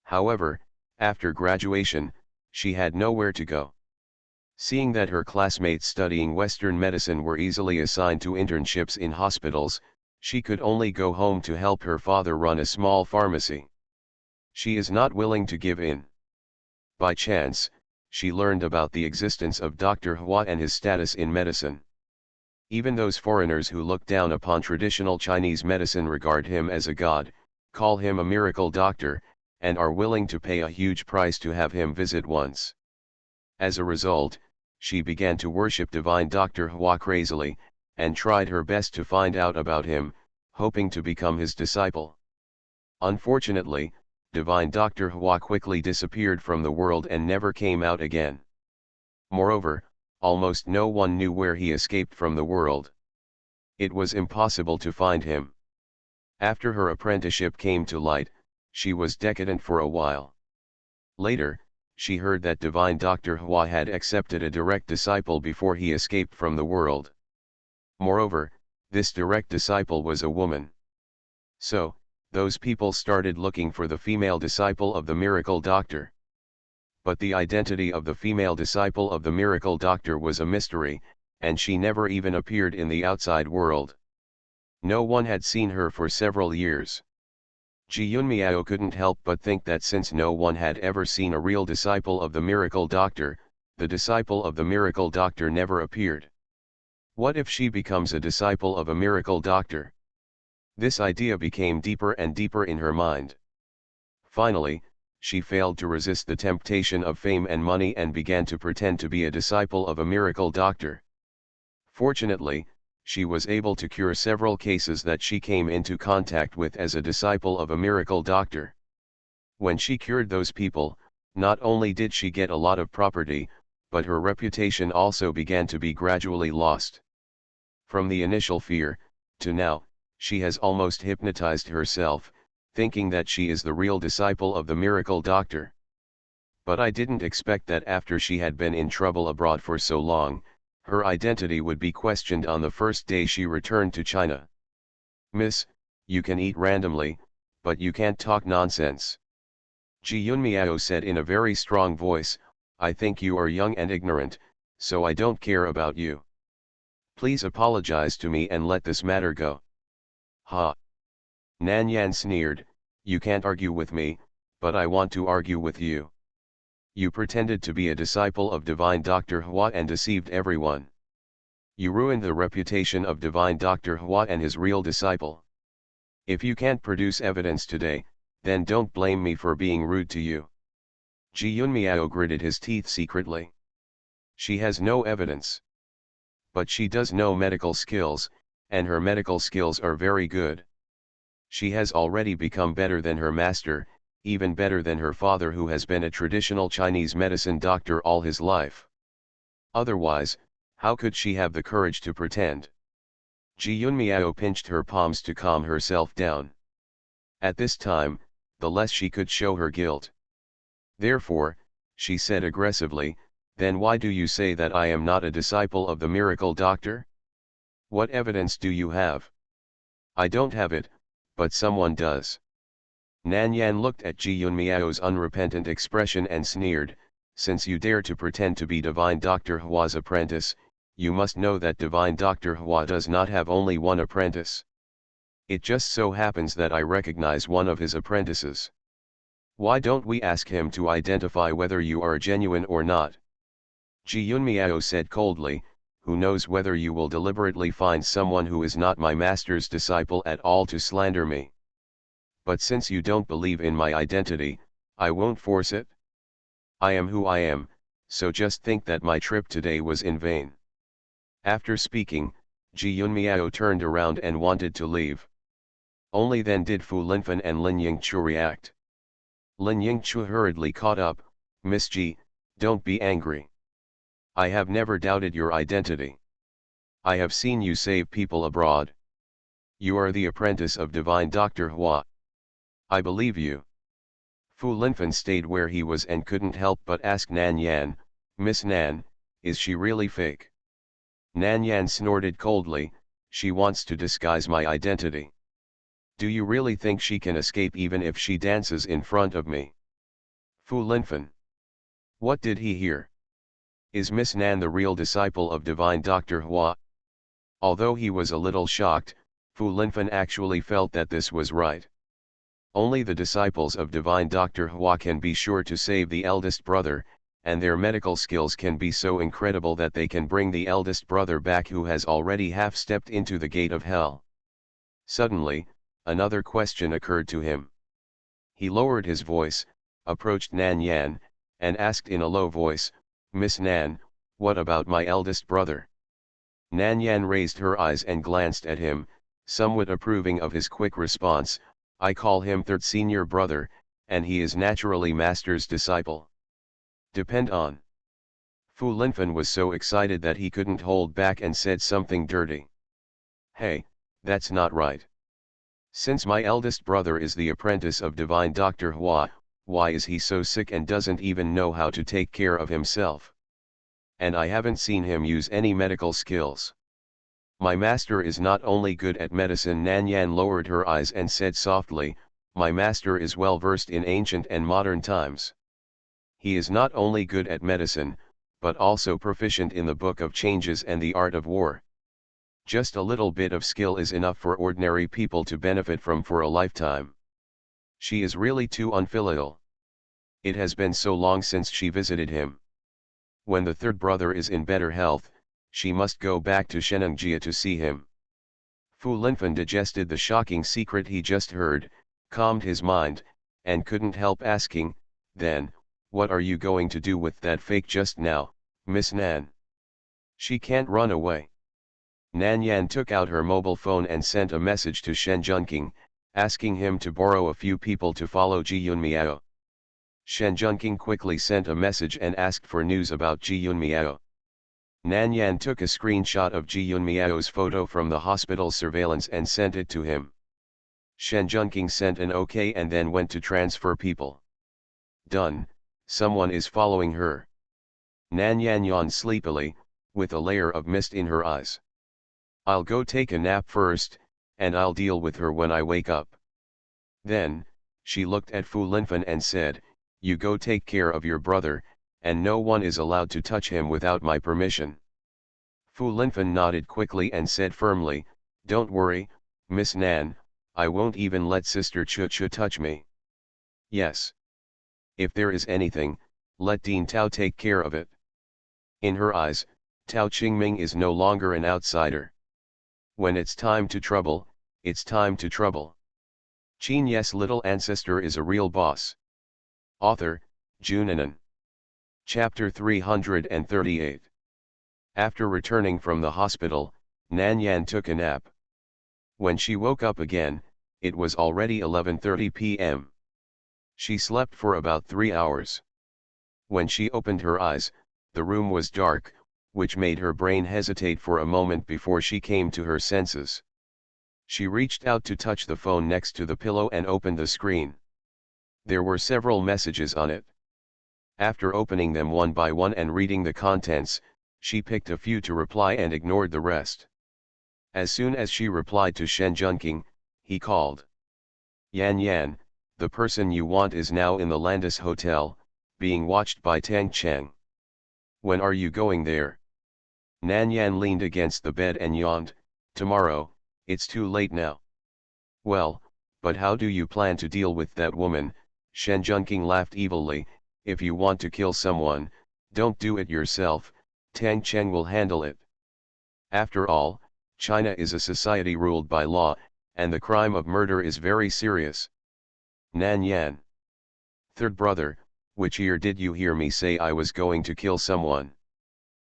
However, after graduation, she had nowhere to go. Seeing that her classmates studying Western medicine were easily assigned to internships in hospitals, she could only go home to help her father run a small pharmacy. She is not willing to give in. By chance, she learned about the existence of Dr. Hua and his status in medicine. Even those foreigners who look down upon traditional Chinese medicine regard him as a god, call him a miracle doctor, and are willing to pay a huge price to have him visit once. As a result, she began to worship divine Dr. Hua crazily, and tried her best to find out about him, hoping to become his disciple. Unfortunately, divine Dr. Hua quickly disappeared from the world and never came out again. Moreover, almost no one knew where he escaped from the world. It was impossible to find him. After her apprenticeship came to light, she was decadent for a while. Later, she heard that divine Dr. Hua had accepted a direct disciple before he escaped from the world. Moreover, this direct disciple was a woman. So, those people started looking for the female disciple of the miracle doctor. But the identity of the female disciple of the miracle doctor was a mystery, and she never even appeared in the outside world. No one had seen her for several years. Ji Yunmiao couldn't help but think that since no one had ever seen a real disciple of the miracle doctor, the disciple of the miracle doctor never appeared. What if she becomes a disciple of a miracle doctor? This idea became deeper and deeper in her mind. Finally, she failed to resist the temptation of fame and money and began to pretend to be a disciple of a miracle doctor. Fortunately, she was able to cure several cases that she came into contact with as a disciple of a miracle doctor. When she cured those people, not only did she get a lot of property, but her reputation also began to be gradually lost. From the initial fear, to now, she has almost hypnotized herself, thinking that she is the real disciple of the miracle doctor. But I didn't expect that after she had been in trouble abroad for so long, her identity would be questioned on the first day she returned to China. Miss, you can eat randomly, but you can't talk nonsense. Ji Yunmiao said in a very strong voice, I think you are young and ignorant, so I don't care about you. Please apologize to me and let this matter go. Ha! Nan Yan sneered, you can't argue with me, but I want to argue with you. You pretended to be a disciple of Divine Dr. Hua and deceived everyone. You ruined the reputation of Divine Dr. Hua and his real disciple. If you can't produce evidence today, then don't blame me for being rude to you. Ji Yunmiao gritted his teeth secretly. She has no evidence. But she does know medical skills, and her medical skills are very good. She has already become better than her master, even better than her father who has been a traditional Chinese medicine doctor all his life. Otherwise, how could she have the courage to pretend? Ji Yunmiao pinched her palms to calm herself down. At this time, the less she could show her guilt. Therefore, she said aggressively, then why do you say that I am not a disciple of the miracle doctor? What evidence do you have? I don't have it, but someone does. Nan Yan looked at Ji Yunmiao's unrepentant expression and sneered, since you dare to pretend to be Divine Dr. Hua's apprentice, you must know that Divine Dr. Hua does not have only one apprentice. It just so happens that I recognize one of his apprentices. Why don't we ask him to identify whether you are genuine or not? Ji Yunmiao said coldly, who knows whether you will deliberately find someone who is not my master's disciple at all to slander me. But since you don't believe in my identity, I won't force it. I am who I am, so just think that my trip today was in vain. After speaking, Ji Yunmiao turned around and wanted to leave. Only then did Fu Linfen and Lin Yingchu react. Lin Yingchu hurriedly caught up, Miss Ji, don't be angry. I have never doubted your identity. I have seen you save people abroad. You are the apprentice of Divine Dr. Hua. I believe you. Fu Linfen stayed where he was and couldn't help but ask Nan Yan, Miss Nan, is she really fake? Nan Yan snorted coldly, she wants to disguise my identity. Do you really think she can escape even if she dances in front of me? Fu Linfen. What did he hear? Is Miss Nan the real disciple of Divine Dr. Hua? Although he was a little shocked, Fu Linfen actually felt that this was right. Only the disciples of Divine Dr. Hua can be sure to save the eldest brother, and their medical skills can be so incredible that they can bring the eldest brother back who has already half-stepped into the gate of hell. Suddenly, another question occurred to him. He lowered his voice, approached Nan Yan, and asked in a low voice, Miss Nan, what about my eldest brother? Nan Yan raised her eyes and glanced at him, somewhat approving of his quick response, I call him third senior brother, and he is naturally master's disciple. Depend on. Fu Linfen was so excited that he couldn't hold back and said something dirty. Hey, that's not right. Since my eldest brother is the apprentice of Divine Dr. Hua, why is he so sick and doesn't even know how to take care of himself? And I haven't seen him use any medical skills. My master is not only good at medicine. Nan Yan lowered her eyes and said softly, my master is well versed in ancient and modern times. He is not only good at medicine, but also proficient in the Book of Changes and the art of war. Just a little bit of skill is enough for ordinary people to benefit from for a lifetime. She is really too unfilial. It has been so long since she visited him. When the third brother is in better health, she must go back to Shenangjia to see him. Fu Linfen digested the shocking secret he just heard, calmed his mind, and couldn't help asking, then, what are you going to do with that fake just now, Miss Nan? She can't run away. Nan Yan took out her mobile phone and sent a message to Shen Junqing, asking him to borrow a few people to follow Ji Yun Miao. Shen Junqing quickly sent a message and asked for news about Ji Yun Miao. Nan Yan took a screenshot of Ji Yun Miao's photo from the hospital surveillance and sent it to him. Shen Junqing sent an OK and then went to transfer people. Done, someone is following her. Nan Yan yawned sleepily, with a layer of mist in her eyes. I'll go take a nap first, and I'll deal with her when I wake up. Then, she looked at Fu Linfen and said, you go take care of your brother, and no one is allowed to touch him without my permission. Fu Linfen nodded quickly and said firmly, don't worry, Miss Nan, I won't even let Sister Chu Chu touch me. Yes. If there is anything, let Dean Tao take care of it. In her eyes, Tao Qingming is no longer an outsider. When it's time to trouble, it's time to trouble. Qin Ye's little ancestor is a real boss. Author, Junanan. Chapter 338. After returning from the hospital, Nan Yan took a nap. When she woke up again, it was already 11:30 p.m. She slept for about 3 hours. When she opened her eyes, the room was dark, which made her brain hesitate for a moment before she came to her senses. She reached out to touch the phone next to the pillow and opened the screen. There were several messages on it. After opening them one by one and reading the contents, she picked a few to reply and ignored the rest. As soon as she replied to Shen Junqing, he called. Yan Yan, the person you want is now in the Landis Hotel, being watched by Tang Cheng. When are you going there? Nan Yan leaned against the bed and yawned, tomorrow, it's too late now. Well, but how do you plan to deal with that woman? Shen Junqing laughed evilly, if you want to kill someone, don't do it yourself, Tang Cheng will handle it. After all, China is a society ruled by law, and the crime of murder is very serious. Nan Yan. Third brother, which year did you hear me say I was going to kill someone?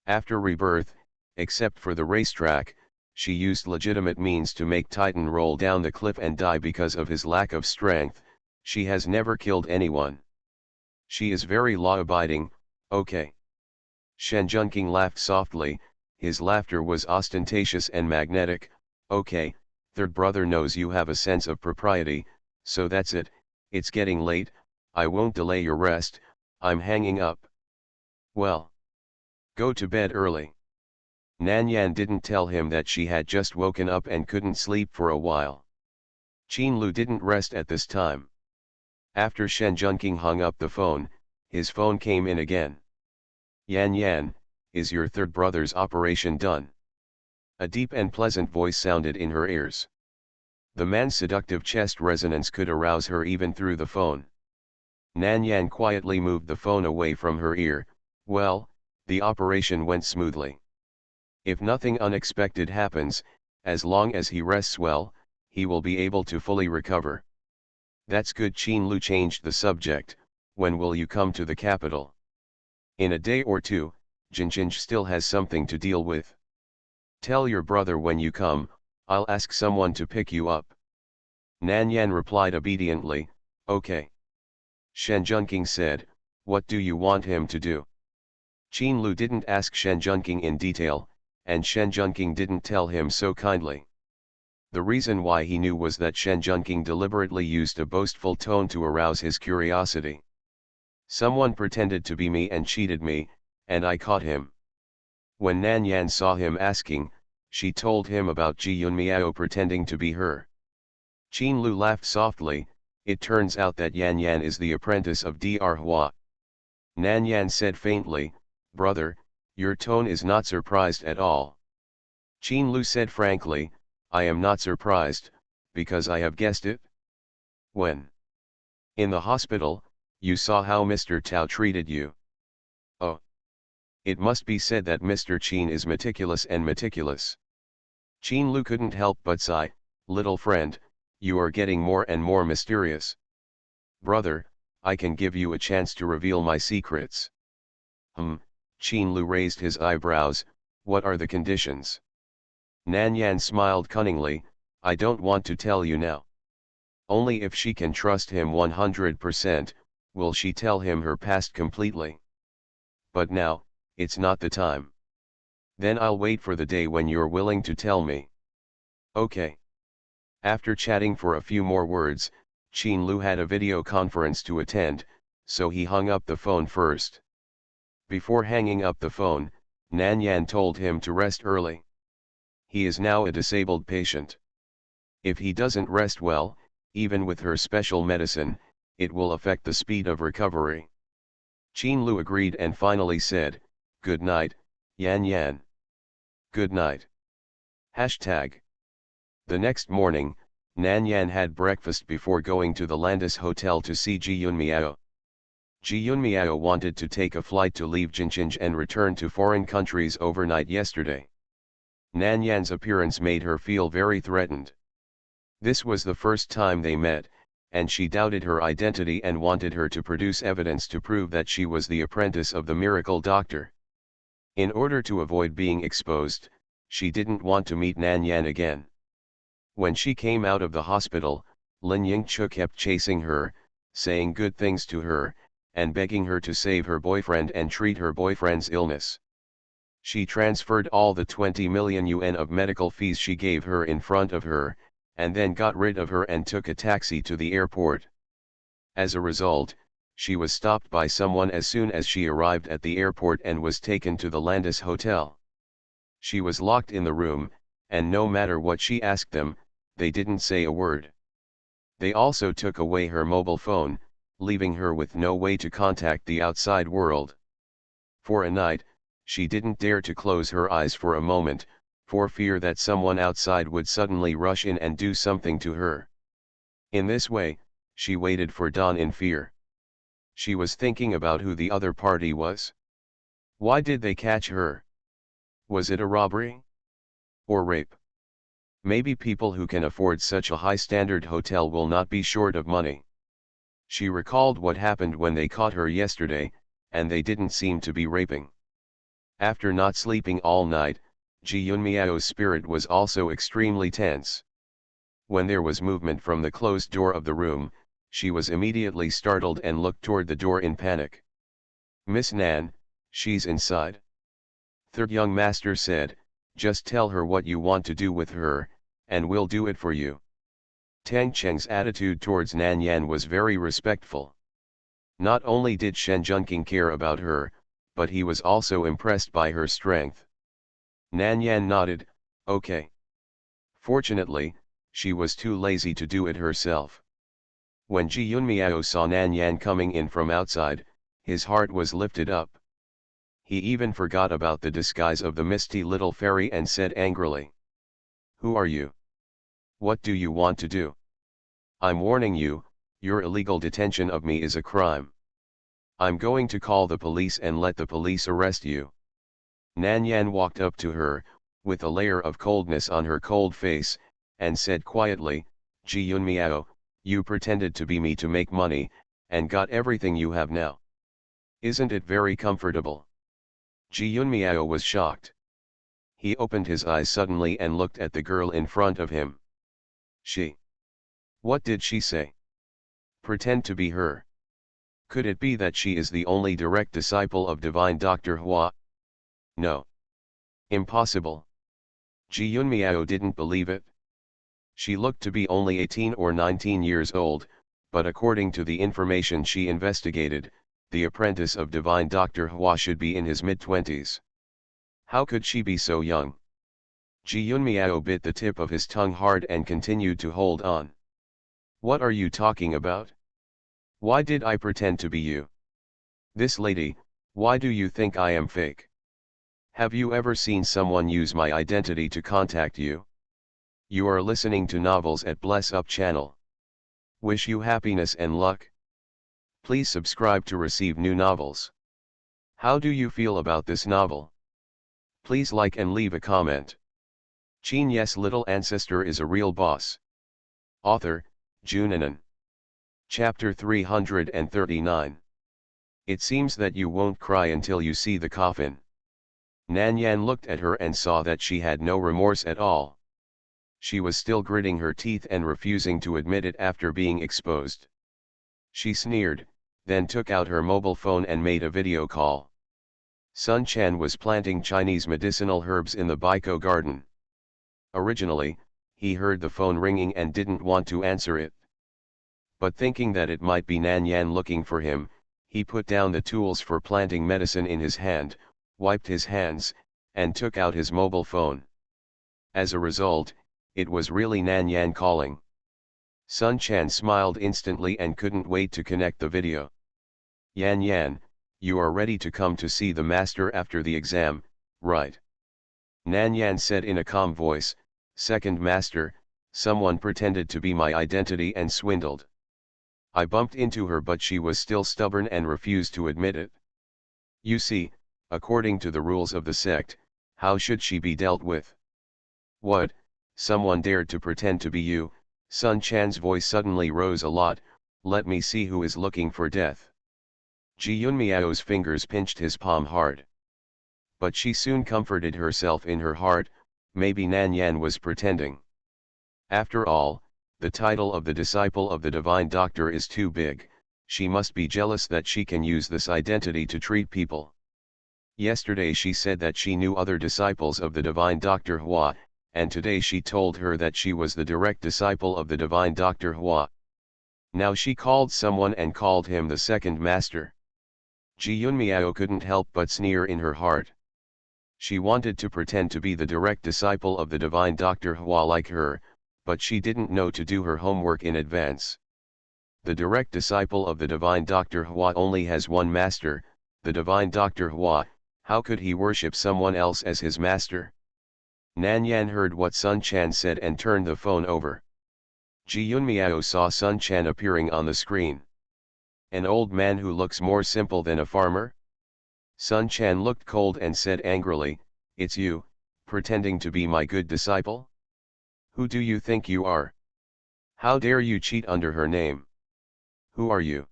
After rebirth, except for the racetrack, she used legitimate means to make Titan roll down the cliff and die because of his lack of strength. She has never killed anyone. She is very law-abiding, okay. Shen Junqing laughed softly, his laughter was ostentatious and magnetic, okay, third brother knows you have a sense of propriety, so that's it, it's getting late, I won't delay your rest, I'm hanging up. Well. Go to bed early. Nan Yan didn't tell him that she had just woken up and couldn't sleep for a while. Qin Lu didn't rest at this time. After Shen Junqing hung up the phone, his phone came in again. Yan Yan, is your third brother's operation done? A deep and pleasant voice sounded in her ears. The man's seductive chest resonance could arouse her even through the phone. Nan Yan quietly moved the phone away from her ear. Well, the operation went smoothly. If nothing unexpected happens, as long as he rests well, he will be able to fully recover. That's good. Qin Lu changed the subject. When will you come to the capital? In a day or two, Jinjinj still has something to deal with. Tell your brother when you come, I'll ask someone to pick you up. Nan Yan replied obediently, okay. Shen Junqing said, what do you want him to do? Qin Lu didn't ask Shen Junqing in detail, and Shen Junqing didn't tell him so kindly. The reason why he knew was that Shen Junqing deliberately used a boastful tone to arouse his curiosity. Someone pretended to be me and cheated me, and I caught him. When Nan Yan saw him asking, she told him about Ji Yun Miao pretending to be her. Qin Lu laughed softly, it turns out that Yan Yan is the apprentice of Dr. Hua. Nan Yan said faintly, brother, your tone is not surprised at all. Qin Lu said frankly, I am not surprised, because I have guessed it. When? In the hospital, you saw how Mr. Tao treated you. Oh. It must be said that Mr. Qin is meticulous and meticulous. Qin Lu couldn't help but sigh, little friend, you are getting more and more mysterious. Brother, I can give you a chance to reveal my secrets. Qin Lu raised his eyebrows, what are the conditions? Nan Yan smiled cunningly, I don't want to tell you now. Only if she can trust him 100%, will she tell him her past completely. But now, it's not the time. Then I'll wait for the day when you're willing to tell me. Okay. After chatting for a few more words, Qin Lu had a video conference to attend, so he hung up the phone first. Before hanging up the phone, Nan Yan told him to rest early. He is now a disabled patient. If he doesn't rest well, even with her special medicine, it will affect the speed of recovery. Qin Lu agreed and finally said, good night, Yan Yan. Good night. Hashtag. The next morning, Nan Yan had breakfast before going to the Landis Hotel to see Ji Yunmiao. Ji Yunmiao wanted to take a flight to leave Jinqing and return to foreign countries overnight yesterday. Nan Yan's appearance made her feel very threatened. This was the first time they met, and she doubted her identity and wanted her to produce evidence to prove that she was the apprentice of the miracle doctor. In order to avoid being exposed, she didn't want to meet Nan Yan again. When she came out of the hospital, Lin Yingchu kept chasing her, saying good things to her, and begging her to save her boyfriend and treat her boyfriend's illness. She transferred all the 20 million yuan of medical fees she gave her in front of her, and then got rid of her and took a taxi to the airport. As a result, she was stopped by someone as soon as she arrived at the airport and was taken to the Landis Hotel. She was locked in the room, and no matter what she asked them, they didn't say a word. They also took away her mobile phone, leaving her with no way to contact the outside world. For a night, she didn't dare to close her eyes for a moment, for fear that someone outside would suddenly rush in and do something to her. In this way, she waited for dawn in fear. She was thinking about who the other party was. Why did they catch her? Was it a robbery? Or rape? Maybe people who can afford such a high-standard hotel will not be short of money. She recalled what happened when they caught her yesterday, and they didn't seem to be raping. After not sleeping all night, Ji Yunmiao's spirit was also extremely tense. When there was movement from the closed door of the room, she was immediately startled and looked toward the door in panic. Miss Nan, she's inside. Third young master said, just tell her what you want to do with her, and we'll do it for you. Tang Cheng's attitude towards Nan Yan was very respectful. Not only did Shen Junqing care about her, but he was also impressed by her strength. Nan Yan nodded, okay. Fortunately, she was too lazy to do it herself. When Ji Yunmiao saw Nan Yan coming in from outside, his heart was lifted up. He even forgot about the disguise of the misty little fairy and said angrily, who are you? What do you want to do? I'm warning you, your illegal detention of me is a crime. I'm going to call the police and let the police arrest you. Nan Yan walked up to her, with a layer of coldness on her cold face, and said quietly, Ji Yunmiao, you pretended to be me to make money, and got everything you have now. Isn't it very comfortable? Ji Yunmiao was shocked. He opened his eyes suddenly and looked at the girl in front of him. She. What did she say? Pretend to be her. Could it be that she is the only direct disciple of divine Dr. Hua? No. Impossible. Ji Yunmiao didn't believe it. She looked to be only 18 or 19 years old, but according to the information she investigated, the apprentice of divine Dr. Hua should be in his mid-20s. How could she be so young? Ji Yunmiao bit the tip of his tongue hard and continued to hold on. What are you talking about? Why did I pretend to be you? This lady, why do you think I am fake? Have you ever seen someone use my identity to contact you? You are listening to novels at Bless Up channel. Wish you happiness and luck. Please subscribe to receive new novels. How do you feel about this novel? Please like and leave a comment. Qin Ye's little ancestor is a real boss. Author, Junanan. Chapter 339. It seems that you won't cry until you see the coffin. Nan Yan looked at her and saw that she had no remorse at all. She was still gritting her teeth and refusing to admit it after being exposed. She sneered, then took out her mobile phone and made a video call. Sun Chan was planting Chinese medicinal herbs in the Baiko garden. Originally, he heard the phone ringing and didn't want to answer it. But thinking that it might be Nan Yan looking for him, he put down the tools for planting medicine in his hand, wiped his hands, and took out his mobile phone. As a result, it was really Nan Yan calling. Sun Chan smiled instantly and couldn't wait to connect the video. Yan Yan, you are ready to come to see the master after the exam, right? Nan Yan said in a calm voice, second master, someone pretended to be my identity and swindled. I bumped into her but she was still stubborn and refused to admit it. You see, according to the rules of the sect, how should she be dealt with? What, someone dared to pretend to be you? Sun Chan's voice suddenly rose a lot, let me see who is looking for death. Ji Yunmiao's fingers pinched his palm hard. But she soon comforted herself in her heart, maybe Nan Yan was pretending. After all, the title of the disciple of the divine doctor is too big, she must be jealous that she can use this identity to treat people. Yesterday she said that she knew other disciples of the divine Dr. Hua, and today she told her that she was the direct disciple of the divine Dr. Hua. Now she called someone and called him the second master. Ji Yunmiao couldn't help but sneer in her heart. She wanted to pretend to be the direct disciple of the divine Dr. Hua like her, but she didn't know to do her homework in advance. The direct disciple of the divine Dr. Hua only has one master, the divine Dr. Hua. How could he worship someone else as his master? Nan Yan heard what Sun Chan said and turned the phone over. Ji Yunmiao saw Sun Chan appearing on the screen. An old man who looks more simple than a farmer? Sun Chan looked cold and said angrily, it's you, pretending to be my good disciple? Who do you think you are? How dare you cheat under her name? Who are you?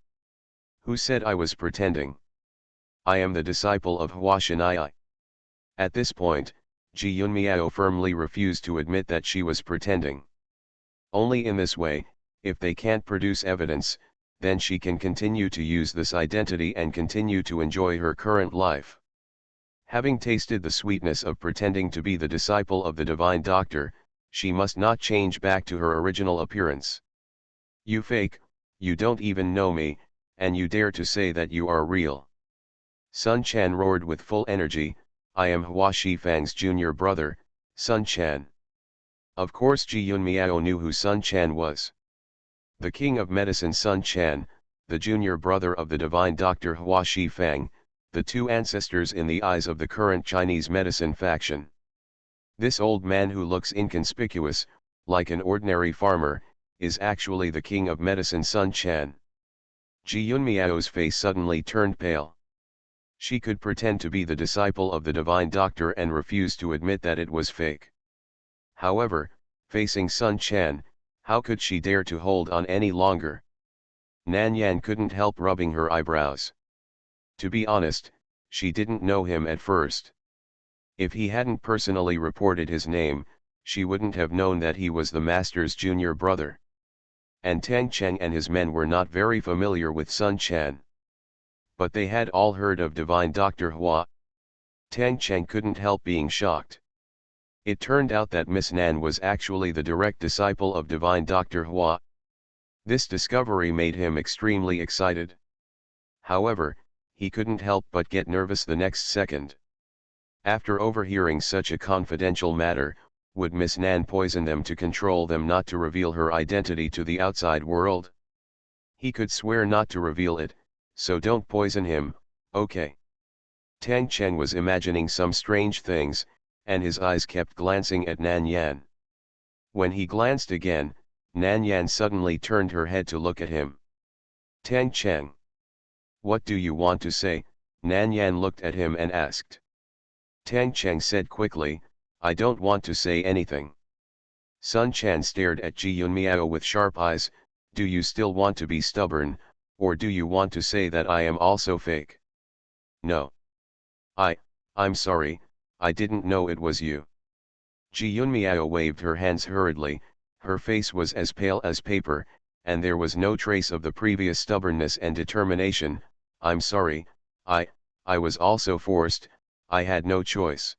Who said I was pretending? I am the disciple of Hua Shanai. At this point, Ji Yunmiao firmly refused to admit that she was pretending. Only in this way, if they can't produce evidence, then she can continue to use this identity and continue to enjoy her current life. Having tasted the sweetness of pretending to be the disciple of the divine doctor, she must not change back to her original appearance. You fake, you don't even know me, and you dare to say that you are real. Sun Chan roared with full energy, I am Hua Shifang's junior brother, Sun Chan. Of course Ji Yunmiao knew who Sun Chan was. The king of medicine Sun Chan, the junior brother of the divine Dr. Hua Shifang, the two ancestors in the eyes of the current Chinese medicine faction. This old man who looks inconspicuous, like an ordinary farmer, is actually the king of medicine Sun Chan. Ji Yunmiao's face suddenly turned pale. She could pretend to be the disciple of the divine doctor and refuse to admit that it was fake. However, facing Sun Chan, how could she dare to hold on any longer? Nan Yan couldn't help rubbing her eyebrows. To be honest, she didn't know him at first. If he hadn't personally reported his name, she wouldn't have known that he was the master's junior brother. And Tang Cheng and his men were not very familiar with Sun Chan. But they had all heard of divine Dr. Hua. Tang Cheng couldn't help being shocked. It turned out that Miss Nan was actually the direct disciple of divine Dr. Hua. This discovery made him extremely excited. However, he couldn't help but get nervous the next second. After overhearing such a confidential matter, would Miss Nan poison them to control them not to reveal her identity to the outside world? He could swear not to reveal it, so don't poison him, okay? Tang Cheng was imagining some strange things, and his eyes kept glancing at Nan Yan. When he glanced again, Nan Yan suddenly turned her head to look at him. Tang Cheng. What do you want to say, Nan Yan looked at him and asked. Tang Cheng said quickly, I don't want to say anything. Sun Chan stared at Ji Yunmiao with sharp eyes, do you still want to be stubborn, or do you want to say that I am also fake? No. I'm sorry, I didn't know it was you. Ji Yunmiao waved her hands hurriedly, her face was as pale as paper, and there was no trace of the previous stubbornness and determination. I'm sorry, I was also forced, I had no choice.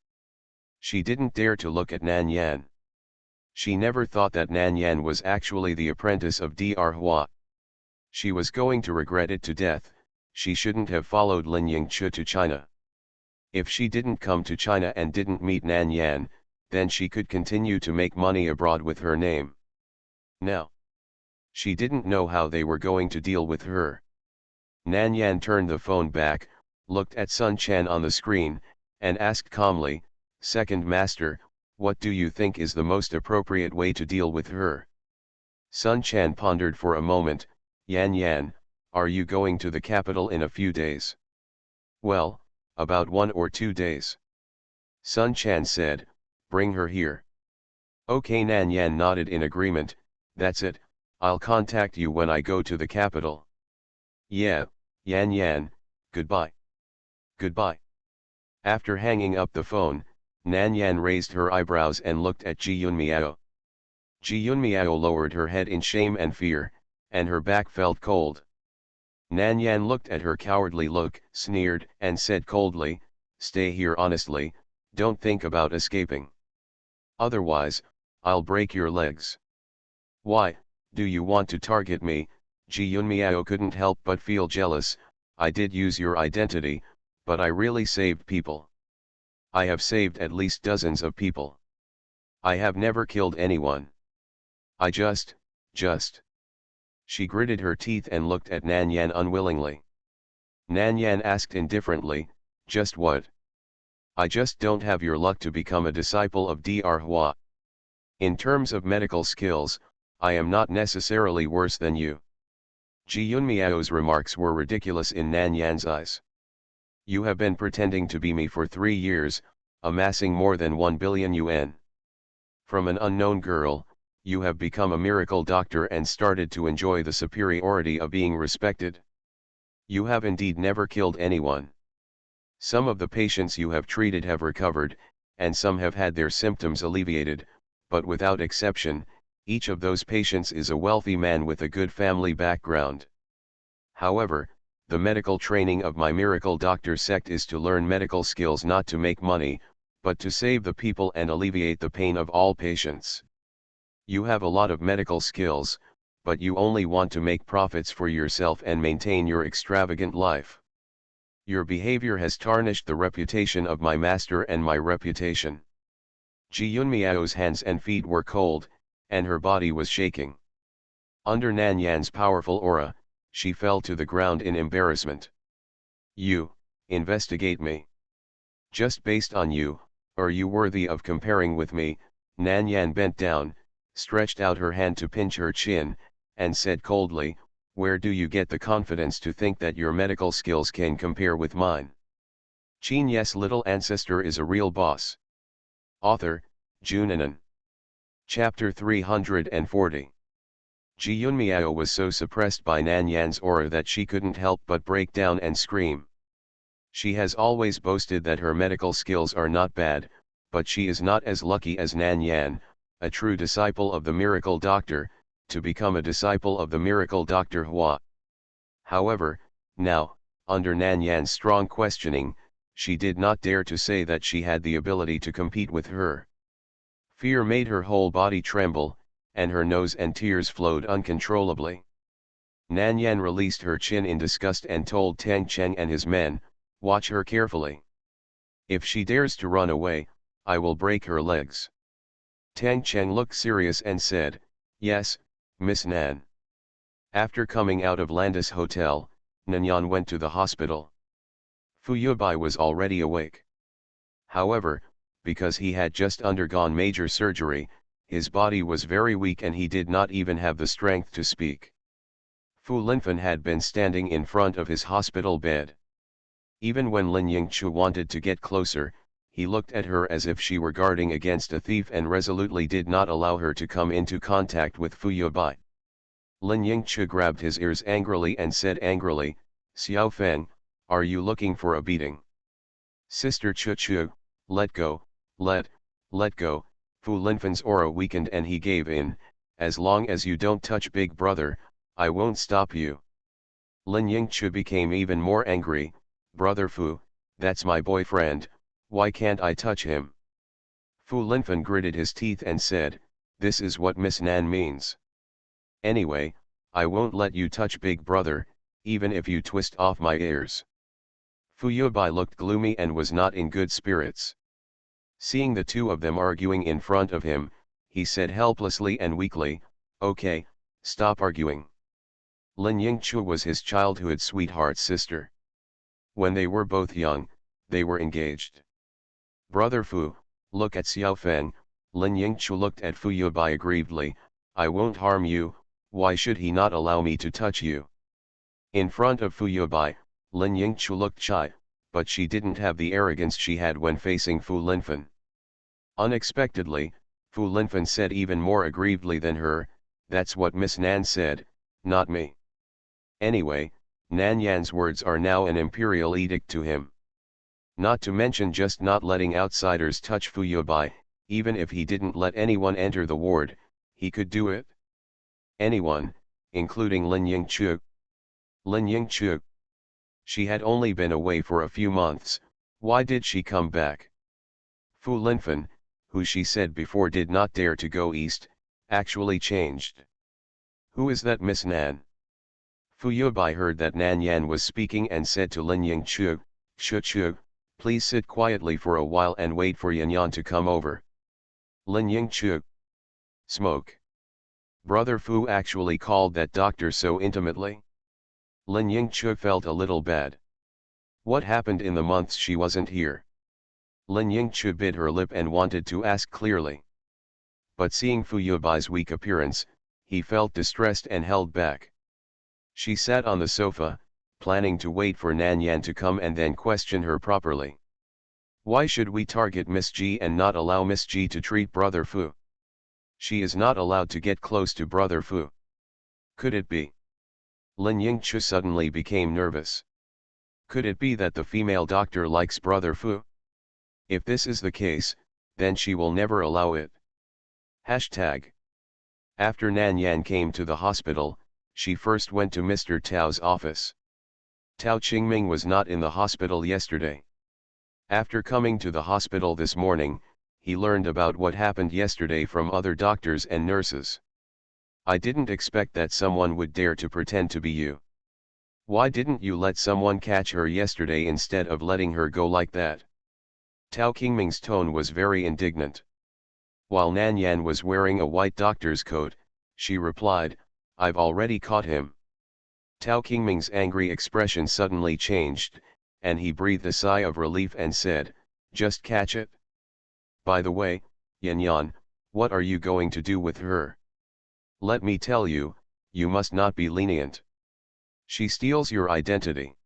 She didn't dare to look at Nan Yan. She never thought that Nan Yan was actually the apprentice of Dr. Hua. She was going to regret it to death. She shouldn't have followed Lin Yingche to China. If she didn't come to China and didn't meet Nan Yan, then she could continue to make money abroad with her name. Now, she didn't know how they were going to deal with her. Nan Yan turned the phone back, looked at Sun Chan on the screen, and asked calmly, Second Master, what do you think is the most appropriate way to deal with her? Sun Chan pondered for a moment. Yan, are you going to the capital in a few days? Well, about 1 or 2 days. Sun Chan said, bring her here. Okay. Nan Yan nodded in agreement. That's it, I'll contact you when I go to the capital. Yeah, Yan, goodbye. Goodbye. After hanging up the phone, Nan Yan raised her eyebrows and looked at Ji Yunmiao. Ji Yunmiao lowered her head in shame and fear, and her back felt cold. Nan Yan looked at her cowardly look, sneered, and said coldly, stay here honestly, don't think about escaping. Otherwise, I'll break your legs. Why, do you want to target me? Ji Yunmiao couldn't help but feel jealous. I did use your identity, but I really saved people. I have saved at least dozens of people. I have never killed anyone. I just. She gritted her teeth and looked at Nan Yan unwillingly. Nan Yan asked indifferently, just what? I just don't have your luck to become a disciple of Dr. Hua. In terms of medical skills, I am not necessarily worse than you. Ji Yunmiao's remarks were ridiculous in Nan Yan's eyes. You have been pretending to be me for 3 years, amassing more than 1 billion yuan. From an unknown girl, you have become a miracle doctor and started to enjoy the superiority of being respected. You have indeed never killed anyone. Some of the patients you have treated have recovered, and some have had their symptoms alleviated, but without exception, each of those patients is a wealthy man with a good family background. However, the medical training of my miracle doctor sect is to learn medical skills not to make money, but to save the people and alleviate the pain of all patients. You have a lot of medical skills, but you only want to make profits for yourself and maintain your extravagant life. Your behavior has tarnished the reputation of my master and my reputation. Ji Yunmiao's hands and feet were cold, and her body was shaking. Under Nan Yan's powerful aura, she fell to the ground in embarrassment. You, investigate me. Just based on you, are you worthy of comparing with me? Nan Yan bent down, stretched out her hand to pinch her chin, and said coldly, where do you get the confidence to think that your medical skills can compare with mine? Qin Ye's little ancestor is a real boss. Author, Junanan. Chapter 340. Ji Yunmiao was so suppressed by Nan Yan's aura that she couldn't help but break down and scream. She has always boasted that her medical skills are not bad, but she is not as lucky as Nan Yan, a true disciple of the miracle doctor, to become a disciple of the miracle Dr. Hua. However, now, under Nan Yan's strong questioning, she did not dare to say that she had the ability to compete with her. Fear made her whole body tremble, and her nose and tears flowed uncontrollably. Nan Yan released her chin in disgust and told Tang Cheng and his men, watch her carefully. If she dares to run away, I will break her legs. Tang Cheng looked serious and said, yes, Miss Nan. After coming out of Landis Hotel, Nanyan went to the hospital. Fu Yubai was already awake. However, because he had just undergone major surgery, his body was very weak and he did not even have the strength to speak. Fu Linfen had been standing in front of his hospital bed. Even when Lin Yingchu wanted to get closer, he looked at her as if she were guarding against a thief and resolutely did not allow her to come into contact with Fu Yubai. Lin Yingchu grabbed his ears angrily and said angrily, "Xiao Feng, are you looking for a beating?" "Sister Chu, let go, let go." Fu Linfen's aura weakened and he gave in. "As long as you don't touch big brother, I won't stop you." Lin Yingchu became even more angry. "Brother Fu, that's my boyfriend, why can't I touch him?" Fu Linfen gritted his teeth and said, "This is what Miss Nan means. Anyway, I won't let you touch big brother, even if you twist off my ears." Fu Yubai looked gloomy and was not in good spirits. Seeing the two of them arguing in front of him, he said helplessly and weakly, "Okay, stop arguing." Lin Yingchu was his childhood sweetheart's sister. When they were both young, they were engaged. "Brother Fu, look at Xiao Feng." Lin Yingchu looked at Fu Yubai aggrievedly, "I won't harm you, why should he not allow me to touch you?" In front of Fu Yubai, Lin Yingchu looked shy, but she didn't have the arrogance she had when facing Fu Linfen. Unexpectedly, Fu Linfen said even more aggrievedly than her, "That's what Miss Nan said, not me." Anyway, Nan Yan's words are now an imperial edict to him. Not to mention just not letting outsiders touch Fu Yubai. Even if he didn't let anyone enter the ward, he could do it. Anyone, including Lin Yingchu. Lin Yingchu. She had only been away for a few months, why did she come back? Fu Linfen, who she said before did not dare to go east, actually changed. Who is that Miss Nan? Fu Yubai heard that Nan Yan was speaking and said to Lin Yingchu, "Chu, please sit quietly for a while and wait for Yan to come over." Lin Yingchu. Smoke. Brother Fu actually called that doctor so intimately? Lin Yingchu felt a little bad. What happened in the months she wasn't here? Lin Yingchu bit her lip and wanted to ask clearly. But seeing Fu Yubai's weak appearance, he felt distressed and held back. She sat on the sofa, planning to wait for Nan Yan to come and then question her properly. Why should we target Miss Ji and not allow Miss Ji to treat Brother Fu? She is not allowed to get close to Brother Fu. Could it be? Lin Yingchu suddenly became nervous. Could it be that the female doctor likes Brother Fu? If this is the case, then she will never allow it. Hashtag. After Nan Yan came to the hospital, she first went to Mr. Tao's office. Tao Qingming was not in the hospital yesterday. After coming to the hospital this morning, he learned about what happened yesterday from other doctors and nurses. "I didn't expect that someone would dare to pretend to be you. Why didn't you let someone catch her yesterday instead of letting her go like that?" Tao Qingming's tone was very indignant. While Nan Yan was wearing a white doctor's coat, she replied, "I've already caught him." Tao Qingming's angry expression suddenly changed, and he breathed a sigh of relief and said, "Just catch it? By the way, Yan, what are you going to do with her? Let me tell you, you must not be lenient. She steals your identity.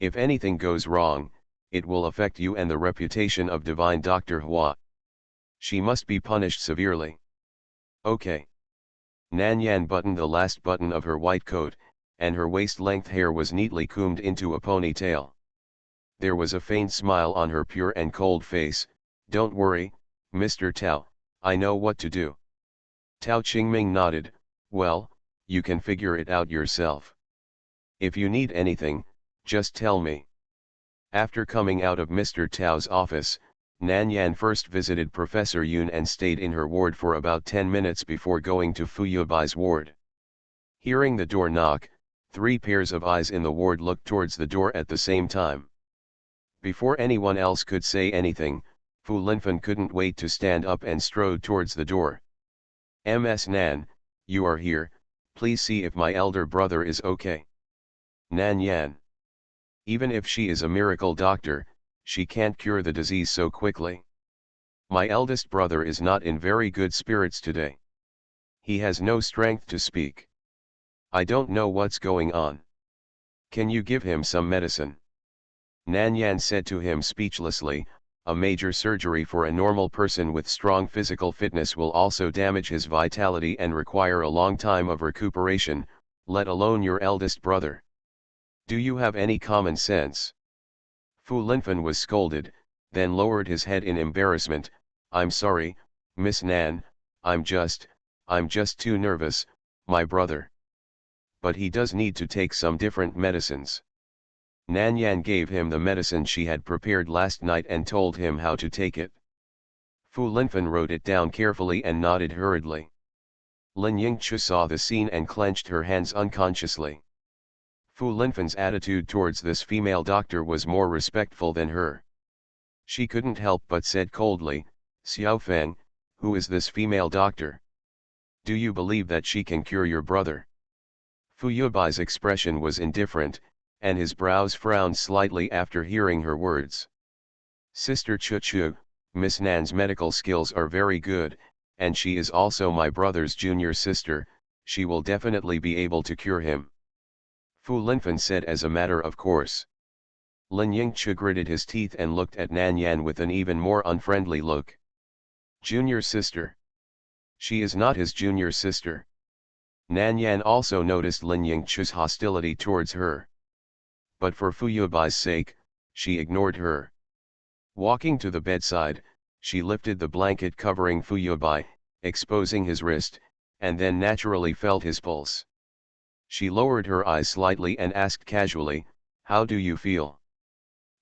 If anything goes wrong, it will affect you and the reputation of divine Dr. Hua. She must be punished severely." "Okay." Nan Yan buttoned the last button of her white coat, and her waist-length hair was neatly combed into a ponytail. There was a faint smile on her pure and cold face. "Don't worry, Mr. Tao, I know what to do." Tao Qingming nodded, "Well, you can figure it out yourself. If you need anything, just tell me." After coming out of Mr. Tao's office, Nan Yan first visited Professor Yun and stayed in her ward for about 10 minutes before going to Fu Yubai's ward. Hearing the door knock, 3 pairs of eyes in the ward looked towards the door at the same time. Before anyone else could say anything, Fu Linfen couldn't wait to stand up and strode towards the door. "Ms. Nan, you are here, please see if my elder brother is okay." Nan Yan. Even if she is a miracle doctor, she can't cure the disease so quickly. "My eldest brother is not in very good spirits today. He has no strength to speak. I don't know what's going on. Can you give him some medicine?" Nan Yan said to him speechlessly, a major surgery for a normal person with strong physical fitness will also damage his vitality and require a long time of recuperation, let alone your eldest brother. Do you have any common sense? Fu Linfen was scolded, then lowered his head in embarrassment. I'm sorry, Miss Nan, I'm just too nervous, my brother. But he does need to take some different medicines. Nan Yan gave him the medicine she had prepared last night and told him how to take it. Fu Linfen wrote it down carefully and nodded hurriedly. Lin Yingchu saw the scene and clenched her hands unconsciously. Fu Linfen's attitude towards this female doctor was more respectful than her. She couldn't help but said coldly, Xiao Feng, who is this female doctor? Do you believe that she can cure your brother? Fu Yubai's expression was indifferent, and his brows frowned slightly after hearing her words. Sister Chu, Miss Nan's medical skills are very good, and she is also my brother's junior sister, she will definitely be able to cure him. Fu Linfen said as a matter of course. Lin Yingchu gritted his teeth and looked at Nan Yan with an even more unfriendly look. Junior sister. She is not his junior sister. Nan Yan also noticed Lin Yingchu's hostility towards her. But for Fu Yubai's sake, she ignored her. Walking to the bedside, she lifted the blanket covering Fu Yubai, exposing his wrist, and then naturally felt his pulse. She lowered her eyes slightly and asked casually, how do you feel?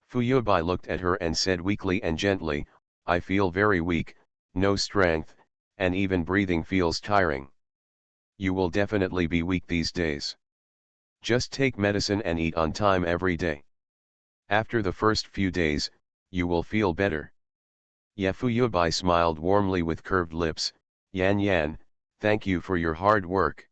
Fu Yubai looked at her and said weakly and gently, I feel very weak, no strength, and even breathing feels tiring. You will definitely be weak these days. Just take medicine and eat on time every day. After the first few days, you will feel better. Fu Yubai smiled warmly with curved lips, Yan Yan, thank you for your hard work.